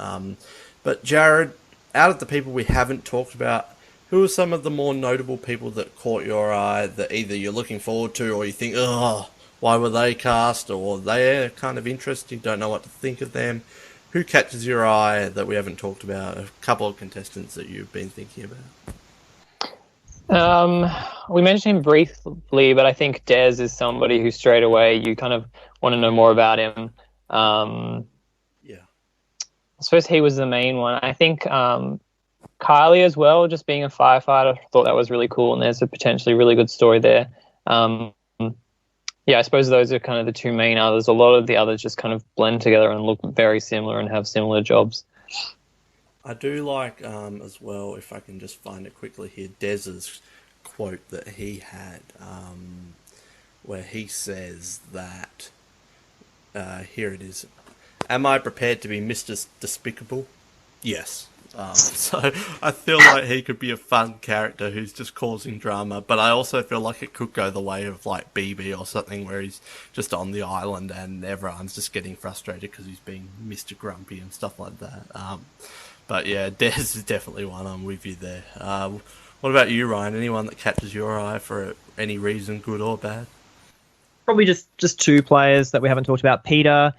But Jared, out of the people we haven't talked about, who are some of the more notable people that caught your eye that either you're looking forward to or you think, oh, why were they cast, or they're kind of interesting, don't know what to think of them? Who catches your eye that we haven't talked about? A couple of contestants that you've been thinking about. We mentioned him briefly, but I think Des is somebody who straight away you kind of want to know more about him. I suppose he was the main one. I think Kylie as well, just being a firefighter, I thought that was really cool, and there's a potentially really good story there. I suppose those are kind of the two main others. A lot of the others just kind of blend together and look very similar and have similar jobs. I do like, as well, if I can just find it quickly here, Des's quote that he had, where he says that, here it is, "Am I prepared to be Mr. Despicable? Yes." So I feel like he could be a fun character who's just causing drama, but I also feel like it could go the way of like BB or something, where he's just on the island and everyone's just getting frustrated because he's being Mr. Grumpy and stuff like that. But yeah, Des is definitely one. I'm with you there. What about you, Ryan? Anyone that catches your eye for any reason, good or bad? Probably just two players that we haven't talked about. Peter,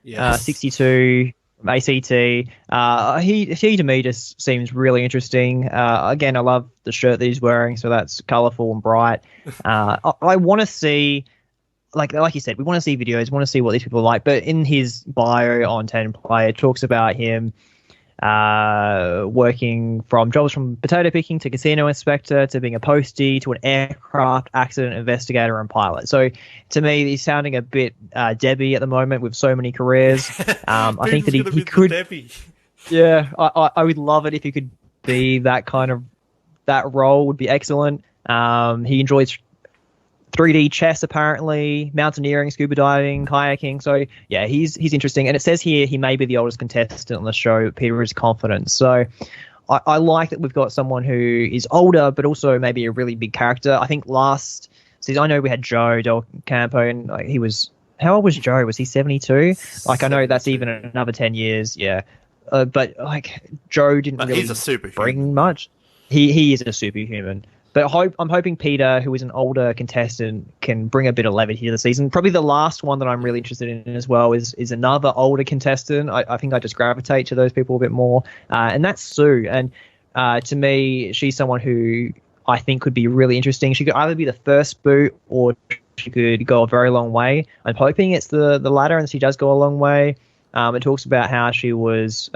Yes. 62, ACT. He to me just seems really interesting. Again, I love the shirt that he's wearing, so that's colourful and bright. I want to see, like you said, we want to see videos, want to see what these people are like. But in his bio on 10 Play, it talks about him working from jobs from potato picking to casino inspector to being a postie to an aircraft accident investigator and pilot. So to me, he's sounding a bit Debbie at the moment with so many careers. I think that he could. Debbie. Yeah, I would love it if he could be that kind of, that role would be excellent. He enjoys 3D chess, apparently, mountaineering, scuba diving, kayaking. So yeah, he's interesting. And it says here he may be the oldest contestant on the show. Peter is confident. So I like that we've got someone who is older, but also maybe a really big character. I think last season, I know we had Joe Del Campo, and like, he was, how old was Joe? Was he 72? Like, I know that's even another 10 years. Yeah. But like Joe didn't really he's a superhuman. Bring much. He is a superhuman. But I'm hoping Peter, who is an older contestant, can bring a bit of levity to the season. Probably the last one that I'm really interested in as well is another older contestant. I think I just gravitate to those people a bit more. And that's Sue. And to me, she's someone who I think could be really interesting. She could either be the first boot or she could go a very long way. I'm hoping it's the latter and she does go a long way. It talks about how she was...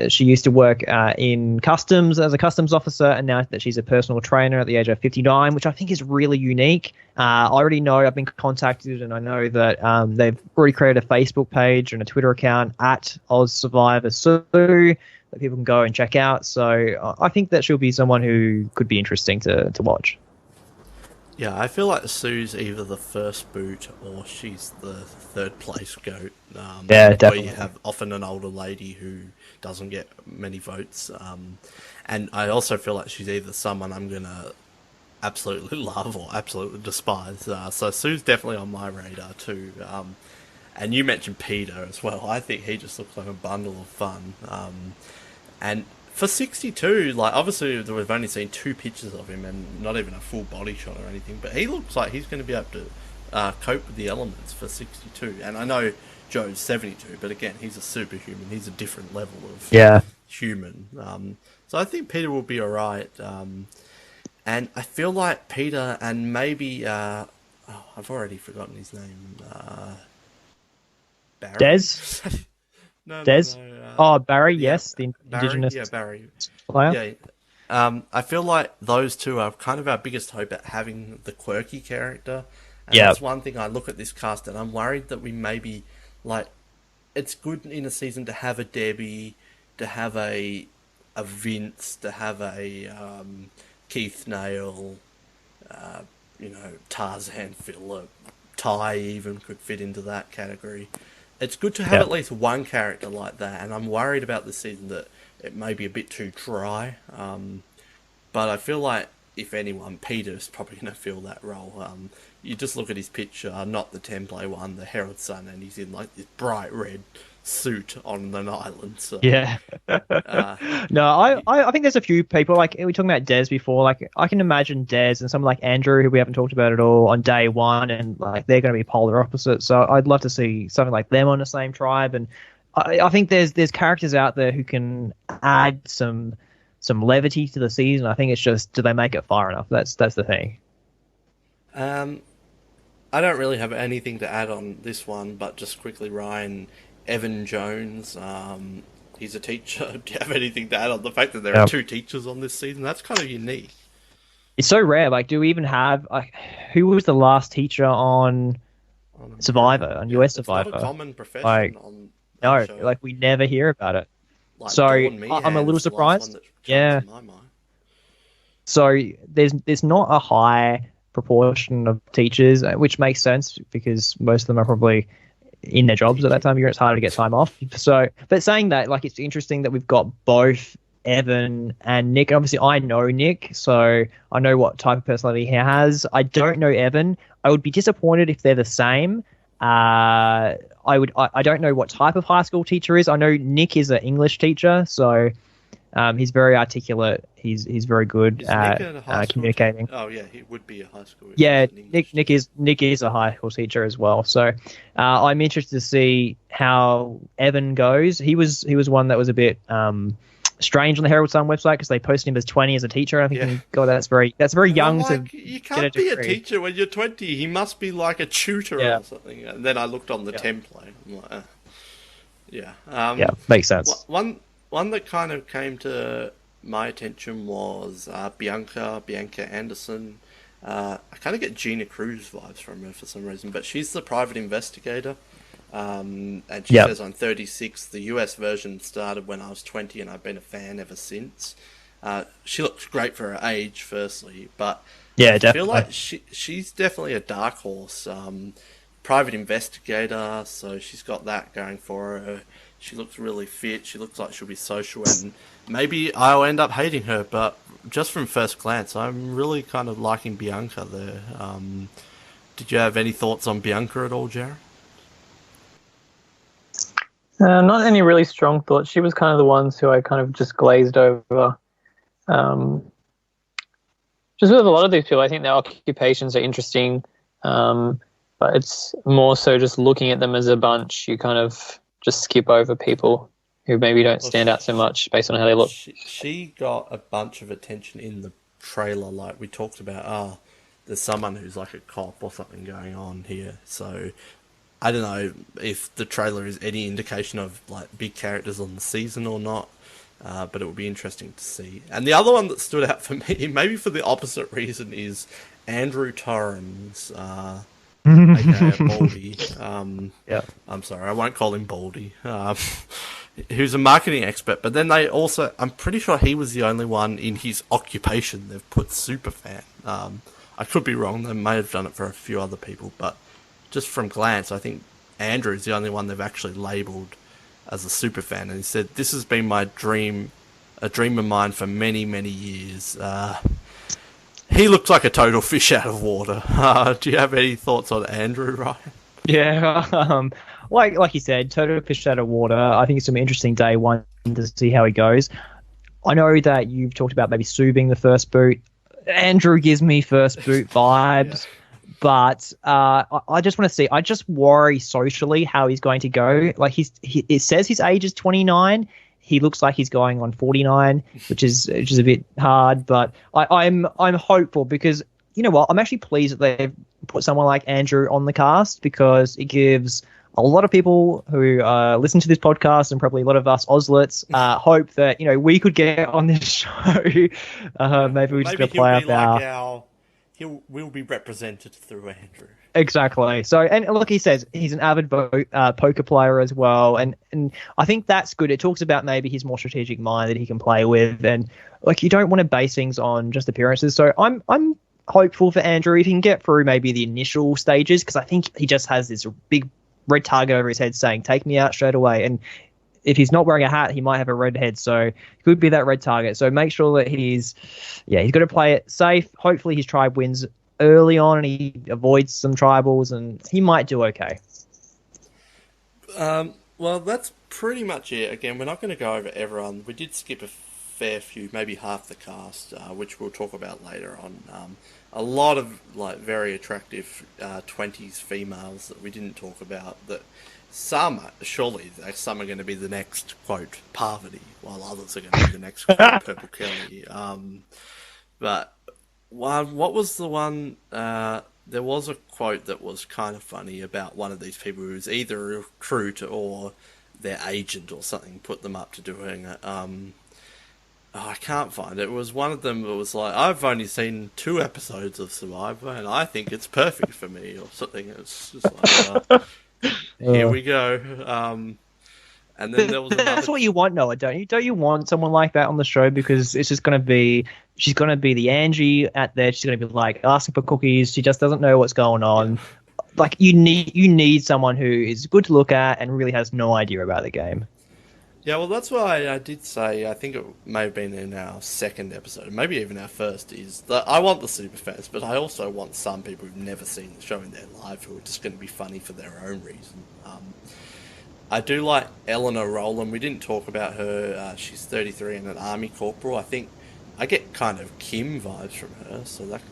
she used to work in customs as a customs officer, and now that she's a personal trainer at the age of 59, which I think is really unique. I already know, I've been contacted, and I know that they've already created a Facebook page and a Twitter account at Oz Survivor Sue that people can go and check out. So I think that she'll be someone who could be interesting to watch. Yeah, I feel like Sue's either the first boot or she's the third place goat. Yeah, definitely. Where you have often an older lady who doesn't get many votes. And I also feel like she's either someone I'm going to absolutely love or absolutely despise. So Sue's definitely on my radar too. And you mentioned Peter as well. I think he just looks like a bundle of fun. And for 62, like, obviously we've only seen 2 pictures of him and not even a full body shot or anything, but he looks like he's going to be able to cope with the elements for 62. And I know Joe's 72, but again, he's a superhuman. He's a different level of human. So I think Peter will be alright. And I feel like Peter and maybe I've already forgotten his name. Barry? Des? No, Des? no, Barry, yeah, yes, the Barry? Indigenous Yeah, Barry. player. Yeah. I feel like those two are kind of our biggest hope at having the quirky character. And Yeah. that's one thing I look at this cast and I'm worried that we maybe, like, it's good in a season to have a Debbie, to have a Vince, to have a Keith Nail, Tarzan Phillip, Ty even could fit into that category. It's good to have at least one character like that, and I'm worried about this season that it may be a bit too dry. But I feel like, if anyone, Peter's probably going to fill that role. You just look at his picture, not the template one, the Herald Sun, and he's in like this bright red suit on an island. So, Yeah. No, I think there's a few people, like we were talking about Des before, like I can imagine Des and someone like Andrew, who we haven't talked about at all, on day one, and like they're going to be polar opposites. So I'd love to see something like them on the same tribe. And I think there's characters out there who can add some levity to the season. I think it's just, do they make it far enough? That's the thing. I don't really have anything to add on this one, but just quickly, Ryan, Evan Jones, he's a teacher. Do you have anything to add on the fact that there are two teachers on this season? That's kind of unique. It's so rare. Like, do we even have who was the last teacher on Survivor, on US Survivor? It's not a common profession on that show. Like we never hear about it. Like So Dawn Meehan's I'm a little the last surprised. one that comes Yeah. to my mind. So there's not a high proportion of teachers, which makes sense because most of them are probably in their jobs at that time of year. It's harder to get time off. So, but saying that, like, it's interesting that we've got both Evan and Nick. Obviously, I know Nick, so I know what type of personality he has. I don't know Evan. I would be disappointed if they're the same. I don't know what type of high school teacher is. I know Nick is an English teacher, so he's very articulate. He's very good at communicating. Oh yeah, he would be a high school. Yeah, Nick is a high school teacher as well. So I'm interested to see how Evan goes. He was one that was a bit strange on the Herald Sun website because they posted him as 20 as a teacher. I think, God, that's very young You can't be a teacher when you're 20. He must be like a tutor or something. And then I looked on the template. I'm like, makes sense. One that kind of came to my attention was Bianca Anderson. I kind of get Gina Cruz vibes from her for some reason, but she's the private investigator. And she says, I'm 36. The US version started when I was 20, and I've been a fan ever since. She looks great for her age, firstly, but I feel like she's definitely a dark horse. Private investigator, so she's got that going for her. She looks really fit. She looks like she'll be social, and maybe I'll end up hating her, but just from first glance, I'm really kind of liking Bianca there. Did you have any thoughts on Bianca at all, Jared? Not any really strong thoughts. She was kind of the ones who I kind of just glazed over. Just with a lot of these people, I think their occupations are interesting, but it's more so just looking at them as a bunch. You kind of just skip over people who maybe don't stand out so much based on how they look. She got a bunch of attention in the trailer, like we talked about. There's someone who's like a cop or something going on here. So I don't know if the trailer is any indication of like big characters on the season or not, but it would be interesting to see. And the other one that stood out for me, maybe for the opposite reason, is Andrew Torrens, aka Baldy. I'm sorry, I won't call him Baldy. Who's a marketing expert, but then they also, I'm pretty sure he was the only one in his occupation they've put superfan. I could be wrong, they may have done it for a few other people, but just from glance, I think Andrew's the only one they've actually labelled as a superfan, and he said, this has been my dream, a dream of mine for many, many years. He looks like a total fish out of water. Do you have any thoughts on Andrew, Ryan? Yeah, like you said, total fish out of water. I think it's going to be interesting day one to see how he goes. I know that you've talked about maybe Sue being the first boot. Andrew gives me first boot vibes, but I just want to see. I just worry socially how he's going to go. Like it says his age is 29. he looks like he's going on 49, which is a bit hard. But I'm hopeful because you know what? I'm actually pleased that they've put someone like Andrew on the cast because it gives a lot of people who listen to this podcast and probably a lot of us Ozlets hope that we could get on this show. Maybe we just gonna play up we'll be represented through Andrew. Exactly. So, and look, he says he's an avid poker player as well, and I think that's good. It talks about maybe his more strategic mind that he can play with, and like you don't want to base things on just appearances. So I'm hopeful for Andrew if he can get through maybe the initial stages, because I think he just has this big red target over his head saying, "Take me out straight away." And if he's not wearing a hat, he might have a red head, so it could be that red target. So make sure that he's got to play it safe. Hopefully his tribe wins early on and he avoids some tribals, and he might do okay. Well, that's pretty much it. Again, we're not going to go over everyone. We did skip a fair few, maybe half the cast, which we'll talk about later on. A lot of very attractive 20s females that we didn't talk about. That some are going to be the next quote Parvati, while others are going to be the next quote Purple Kelly. But what was the one? There was a quote that was kind of funny about one of these people who was either a recruit or their agent or something put them up to doing it. I can't find it. It was one of them that was like, I've only seen 2 episodes of Survivor and I think it's perfect for me or something. It's just like, here we go. And then there was that's what you want, Noah, don't you? Don't you want someone like that on the show? Because it's just going to be, she's going to be the Angie at there. She's going to be like asking for cookies. She just doesn't know what's going on. Yeah. Like you need someone who is good to look at and really has no idea about the game. Yeah, well, that's why I did say, I think it may have been in our second episode, maybe even our first, is that I want the superfans, but I also want some people who've never seen the show in their life who are just going to be funny for their own reason. I do like Eleanor Rowland. We didn't talk about her. She's 33 and an army corporal. I think I get kind of Kim vibes from her, so that's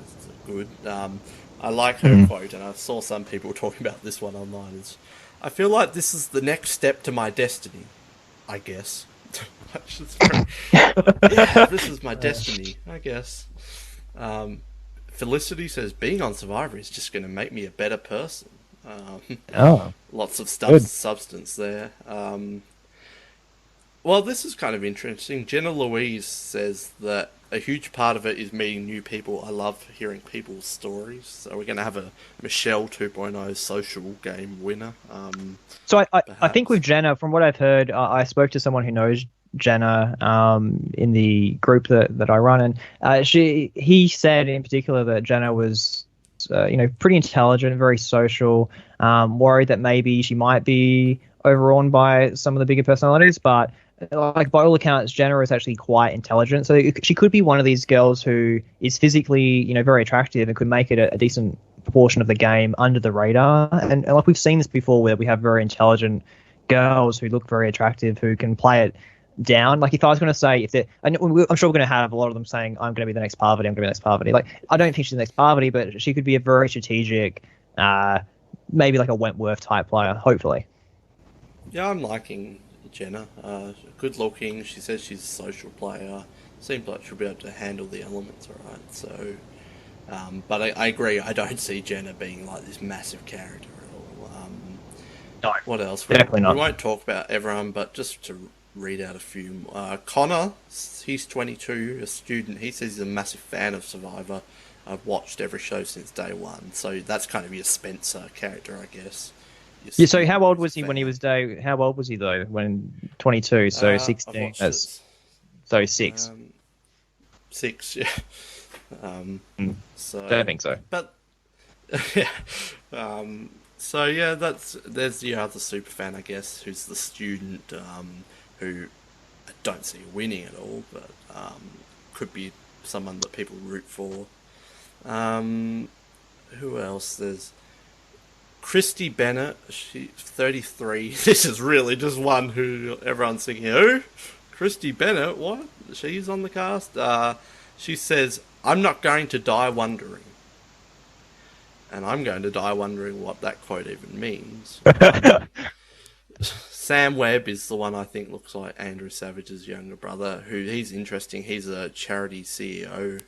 good. I like her quote, and I saw some people talking about this one online. I feel like this is the next step to my destiny. I guess. Yeah, this is my destiny, I guess. Felicity says, being on Survivor is just going to make me a better person. Lots of substance there. Well, this is kind of interesting. Jenna Louise says that a huge part of it is meeting new people. I love hearing people's stories. So we're going to have a Michelle 2.0 social game winner. So I think with Jenna, from what I've heard, I spoke to someone who knows Jenna in the group that I run, and he said in particular that Jenna was pretty intelligent, very social, worried that maybe she might be overrun by some of the bigger personalities, but like by all accounts, Jenna is actually quite intelligent. So she could be one of these girls who is physically, very attractive and could make it a decent proportion of the game under the radar. And like we've seen this before, where we have very intelligent girls who look very attractive who can play it down. Like if I was going to say, I'm sure we're going to have a lot of them saying, "I'm going to be the next Parvati. I'm going to be the next Parvati." Like I don't think she's the next Parvati, but she could be a very strategic, maybe like a Wentworth type player. Hopefully. Yeah, I'm liking Jenna. Good looking. She says she's a social player. Seems like she'll be able to handle the elements all right. So, but I agree. I don't see Jenna being like this massive character at all. No. What else? Definitely not. We won't talk about everyone, but just to read out a few. Connor, he's 22, a student. He says he's a massive fan of Survivor. I've watched every show since day one. So that's kind of your Spencer character, I guess. Yeah, so how old was he when he was day? How old was he though? When 22, so 16. So 6. 6, yeah. So don't think so. But yeah. So yeah, there's the other superfan, I guess, who's the student who I don't see winning at all, but could be someone that people root for. Who else? There's Christy Bennett, she's 33. This is really just one who everyone's thinking, who? Christy Bennett, what? She's on the cast? She says, I'm not going to die wondering. And I'm going to die wondering what that quote even means. Sam Webb is the one I think looks like Andrew Savage's younger brother, he's interesting. He's a charity CEO,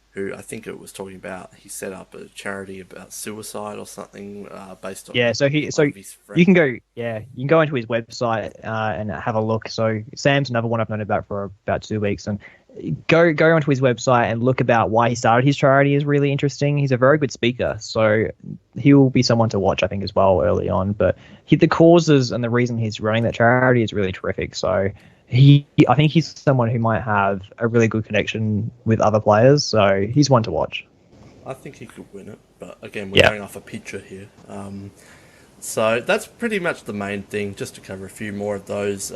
who I think it was talking about, he set up a charity about suicide or something, based on... Yeah, so you can go into his website and have a look. So Sam's another one I've known about for about 2 weeks, and go onto his website and look about why he started his charity is really interesting. He's a very good speaker, so he will be someone to watch, I think, as well early on. But the causes and the reason he's running that charity is really terrific. So I think he's someone who might have a really good connection with other players, so he's one to watch. I think he could win it, but again, we're going off a picture here. So that's pretty much the main thing, just to cover a few more of those.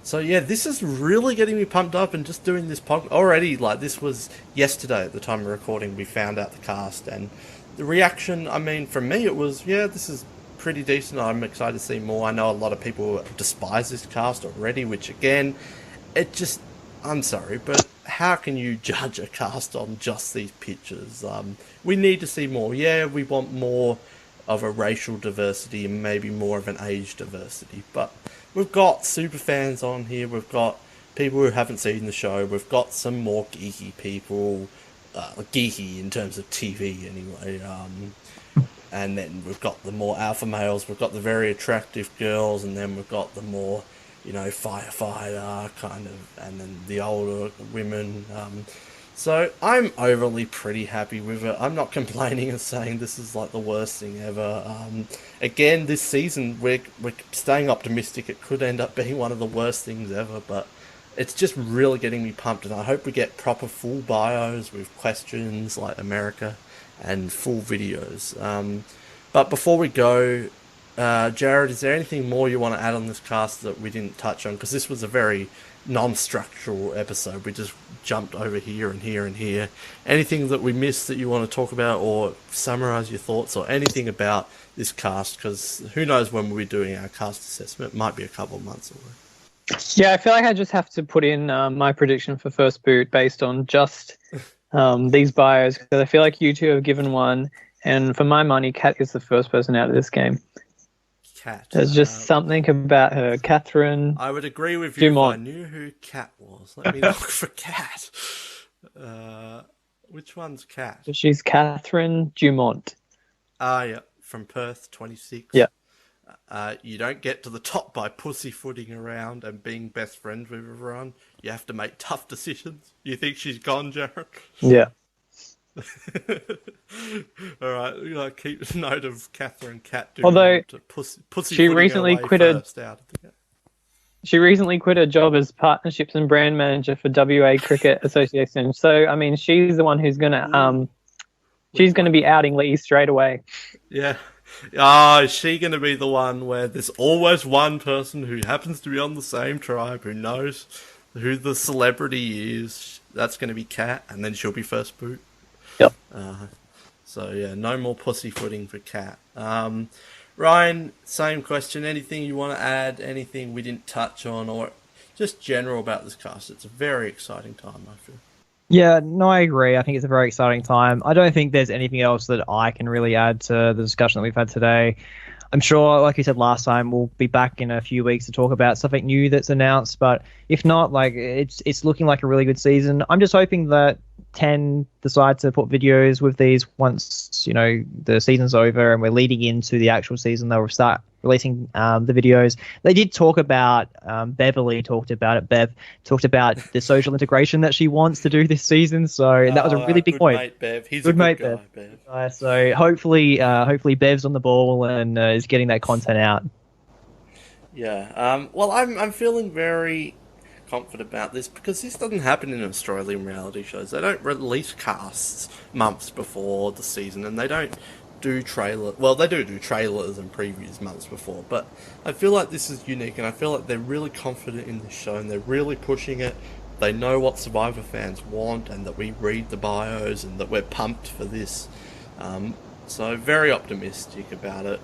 So yeah, this is really getting me pumped up, and just doing this podcast already, like this was yesterday at the time of recording, we found out the cast, and the reaction, I mean, from me, it was, yeah, this is pretty decent. I'm excited to see more. I know a lot of people despise this cast already, which again, I'm sorry, but how can you judge a cast on just these pictures? We need to see more. Yeah, we want more of a racial diversity and maybe more of an age diversity, but we've got super fans on here, we've got people who haven't seen the show, we've got some more geeky people, geeky in terms of TV anyway, and then we've got the more alpha males, we've got the very attractive girls, and then we've got the more, firefighter kind of, and then the older women. So I'm overly pretty happy with it. I'm not complaining and saying this is like the worst thing ever. Again, this season, we're staying optimistic. It could end up being one of the worst things ever, but it's just really getting me pumped, and I hope we get proper full bios with questions like America, and full videos. But before we go, Jared, is there anything more you want to add on this cast that we didn't touch on? Because this was a very non-structural episode. We just jumped over here and here and here. Anything that we missed that you want to talk about, or summarize your thoughts, or anything about this cast? Because who knows when we'll be doing our cast assessment. It might be a couple of months away. Yeah, I feel like I just have to put in my prediction for first boot based on just these bios, because I feel like you two have given one, and for my money, Kat is the first person out of this game. Kat. There's just something about her. Catherine. I would agree with you Dumont. if I knew who Kat was. Let me look for Kat. Which one's Kat? She's Catherine Dumont. Yeah, from Perth, 26. Yeah. You don't get to the top by pussyfooting around and being best friends with everyone. You have to make tough decisions. You think she's gone, Jared? Yeah. All right, keep note of Catherine Cat. Although pussy she recently quit She recently quit her job as partnerships and brand manager for WA Cricket Association. So I mean, she's the one who's gonna be outing Lee straight away. Yeah. Is she going to be the one where there's always one person who happens to be on the same tribe who knows who the celebrity is? That's going to be Kat, and then she'll be first boot. Yep. So yeah, no more pussyfooting for Kat. Ryan, same question. Anything you want to add? Anything we didn't touch on, or just general about this cast? It's a very exciting time, I feel. Yeah, no, I agree. I think it's a very exciting time. I don't think there's anything else that I can really add to the discussion that we've had today. I'm sure, like you said last time, we'll be back in a few weeks to talk about something new that's announced. But if not, it's looking like a really good season. I'm just hoping that 10 decide to put videos with these once, the season's over and we're leading into the actual season. They'll start releasing the videos. They did talk about, Beverly talked about it, Bev talked about the social integration that she wants to do this season. So that was a really big point. Mate, Bev. He's good a mate, good guy, Bev. So hopefully Bev's on the ball and is getting that content out. Yeah. Well, I'm feeling very confident about this because this doesn't happen in Australian reality shows. They don't release casts months before the season, and they don't do trailer. Well, they do trailers and previews months before, but I feel like this is unique, and I feel like they're really confident in this show, and they're really pushing it. They know what Survivor fans want, and that we read the bios, and that we're pumped for this. So very optimistic about it,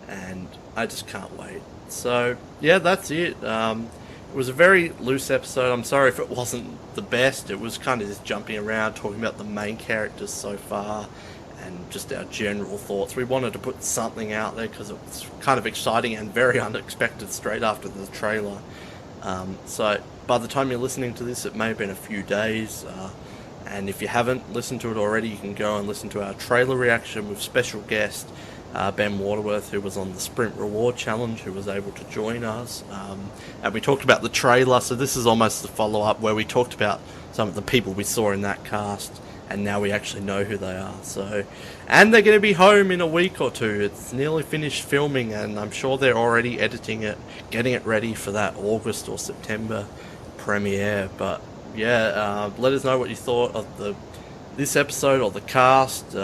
and I just can't wait. So yeah, that's it. It was a very loose episode. I'm sorry if it wasn't the best. It was kind of just jumping around, talking about the main characters so far, and just our general thoughts. We wanted to put something out there because it was kind of exciting and very unexpected straight after the trailer. So by the time you're listening to this, it may have been a few days. And if you haven't listened to it already, you can go and listen to our trailer reaction with special guest Ben Waterworth, who was on the Sprint Reward Challenge, who was able to join us. And we talked about the trailer, so this is almost the follow-up where we talked about some of the people we saw in that cast, and now we actually know who they are. So, and they're going to be home in a week or two. It's nearly finished filming, and I'm sure they're already editing it, getting it ready for that August or September premiere. But yeah, let us know what you thought of this episode or the cast.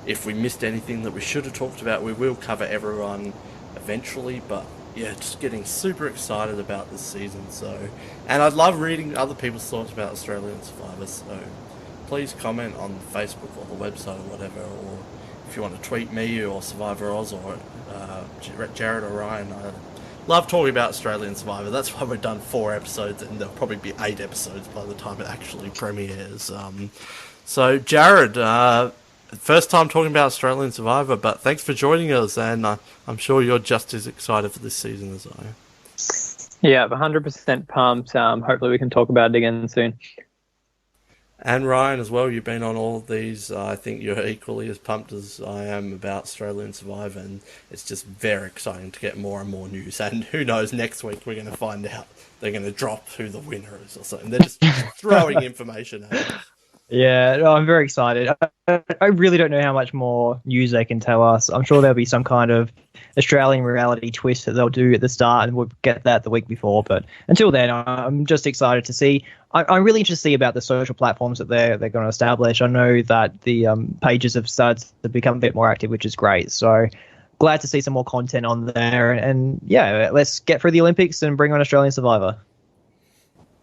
If we missed anything that we should have talked about, we will cover everyone eventually. But yeah, just getting super excited about this season. So, and I'd love reading other people's thoughts about Australian Survivor. So please comment on Facebook or the website or whatever, or if you want to tweet me or Survivor Oz or Jared or Ryan. I love talking about Australian Survivor. That's why we've done 4 episodes, and there'll probably be 8 episodes by the time it actually premieres. So Jared, first time talking about Australian Survivor, but thanks for joining us, and I'm sure you're just as excited for this season as I am. Yeah, 100% pumped. Hopefully we can talk about it again soon. And Ryan as well, you've been on all of these. I think you're equally as pumped as I am about Australian Survivor, and it's just very exciting to get more and more news. And who knows, next week we're going to find out they're going to drop who the winner is or something. They're just throwing information at us. Yeah, no, I'm very excited. I really don't know how much more news they can tell us. I'm sure there'll be some kind of Australian reality twist that they'll do at the start, and we'll get that the week before. But until then, I'm just excited to see. I'm really interested to see about the social platforms that they're going to establish. I know that the pages have started to become a bit more active, which is great. So glad to see some more content on there. And yeah, let's get through the Olympics and bring on Australian Survivor.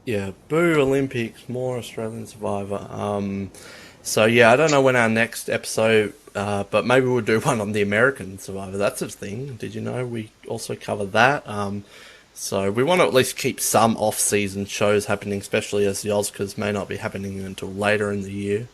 Yeah, boo Olympics, more Australian Survivor. So yeah, I don't know when our next episode, but maybe we'll do one on the American Survivor. That's a thing. Did you know we also cover that? So we want to at least keep some off-season shows happening, especially as the Oscars may not be happening until later in the year.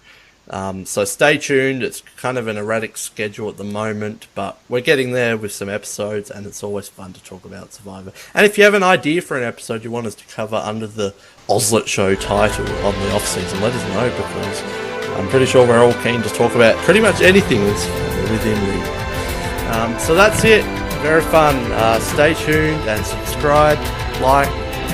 So stay tuned. It's kind of an erratic schedule at the moment, but we're getting there with some episodes, and it's always fun to talk about Survivor. And if you have an idea for an episode you want us to cover under the Ozlet Show title on the off-season, let us know, because I'm pretty sure we're all keen to talk about pretty much anything that's within reason. So that's it. Very fun. Stay tuned and subscribe, like,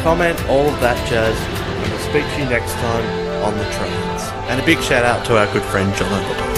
comment, all of that jazz. And we'll speak to you next time on the trains. And a big shout out to our good friend John Overton.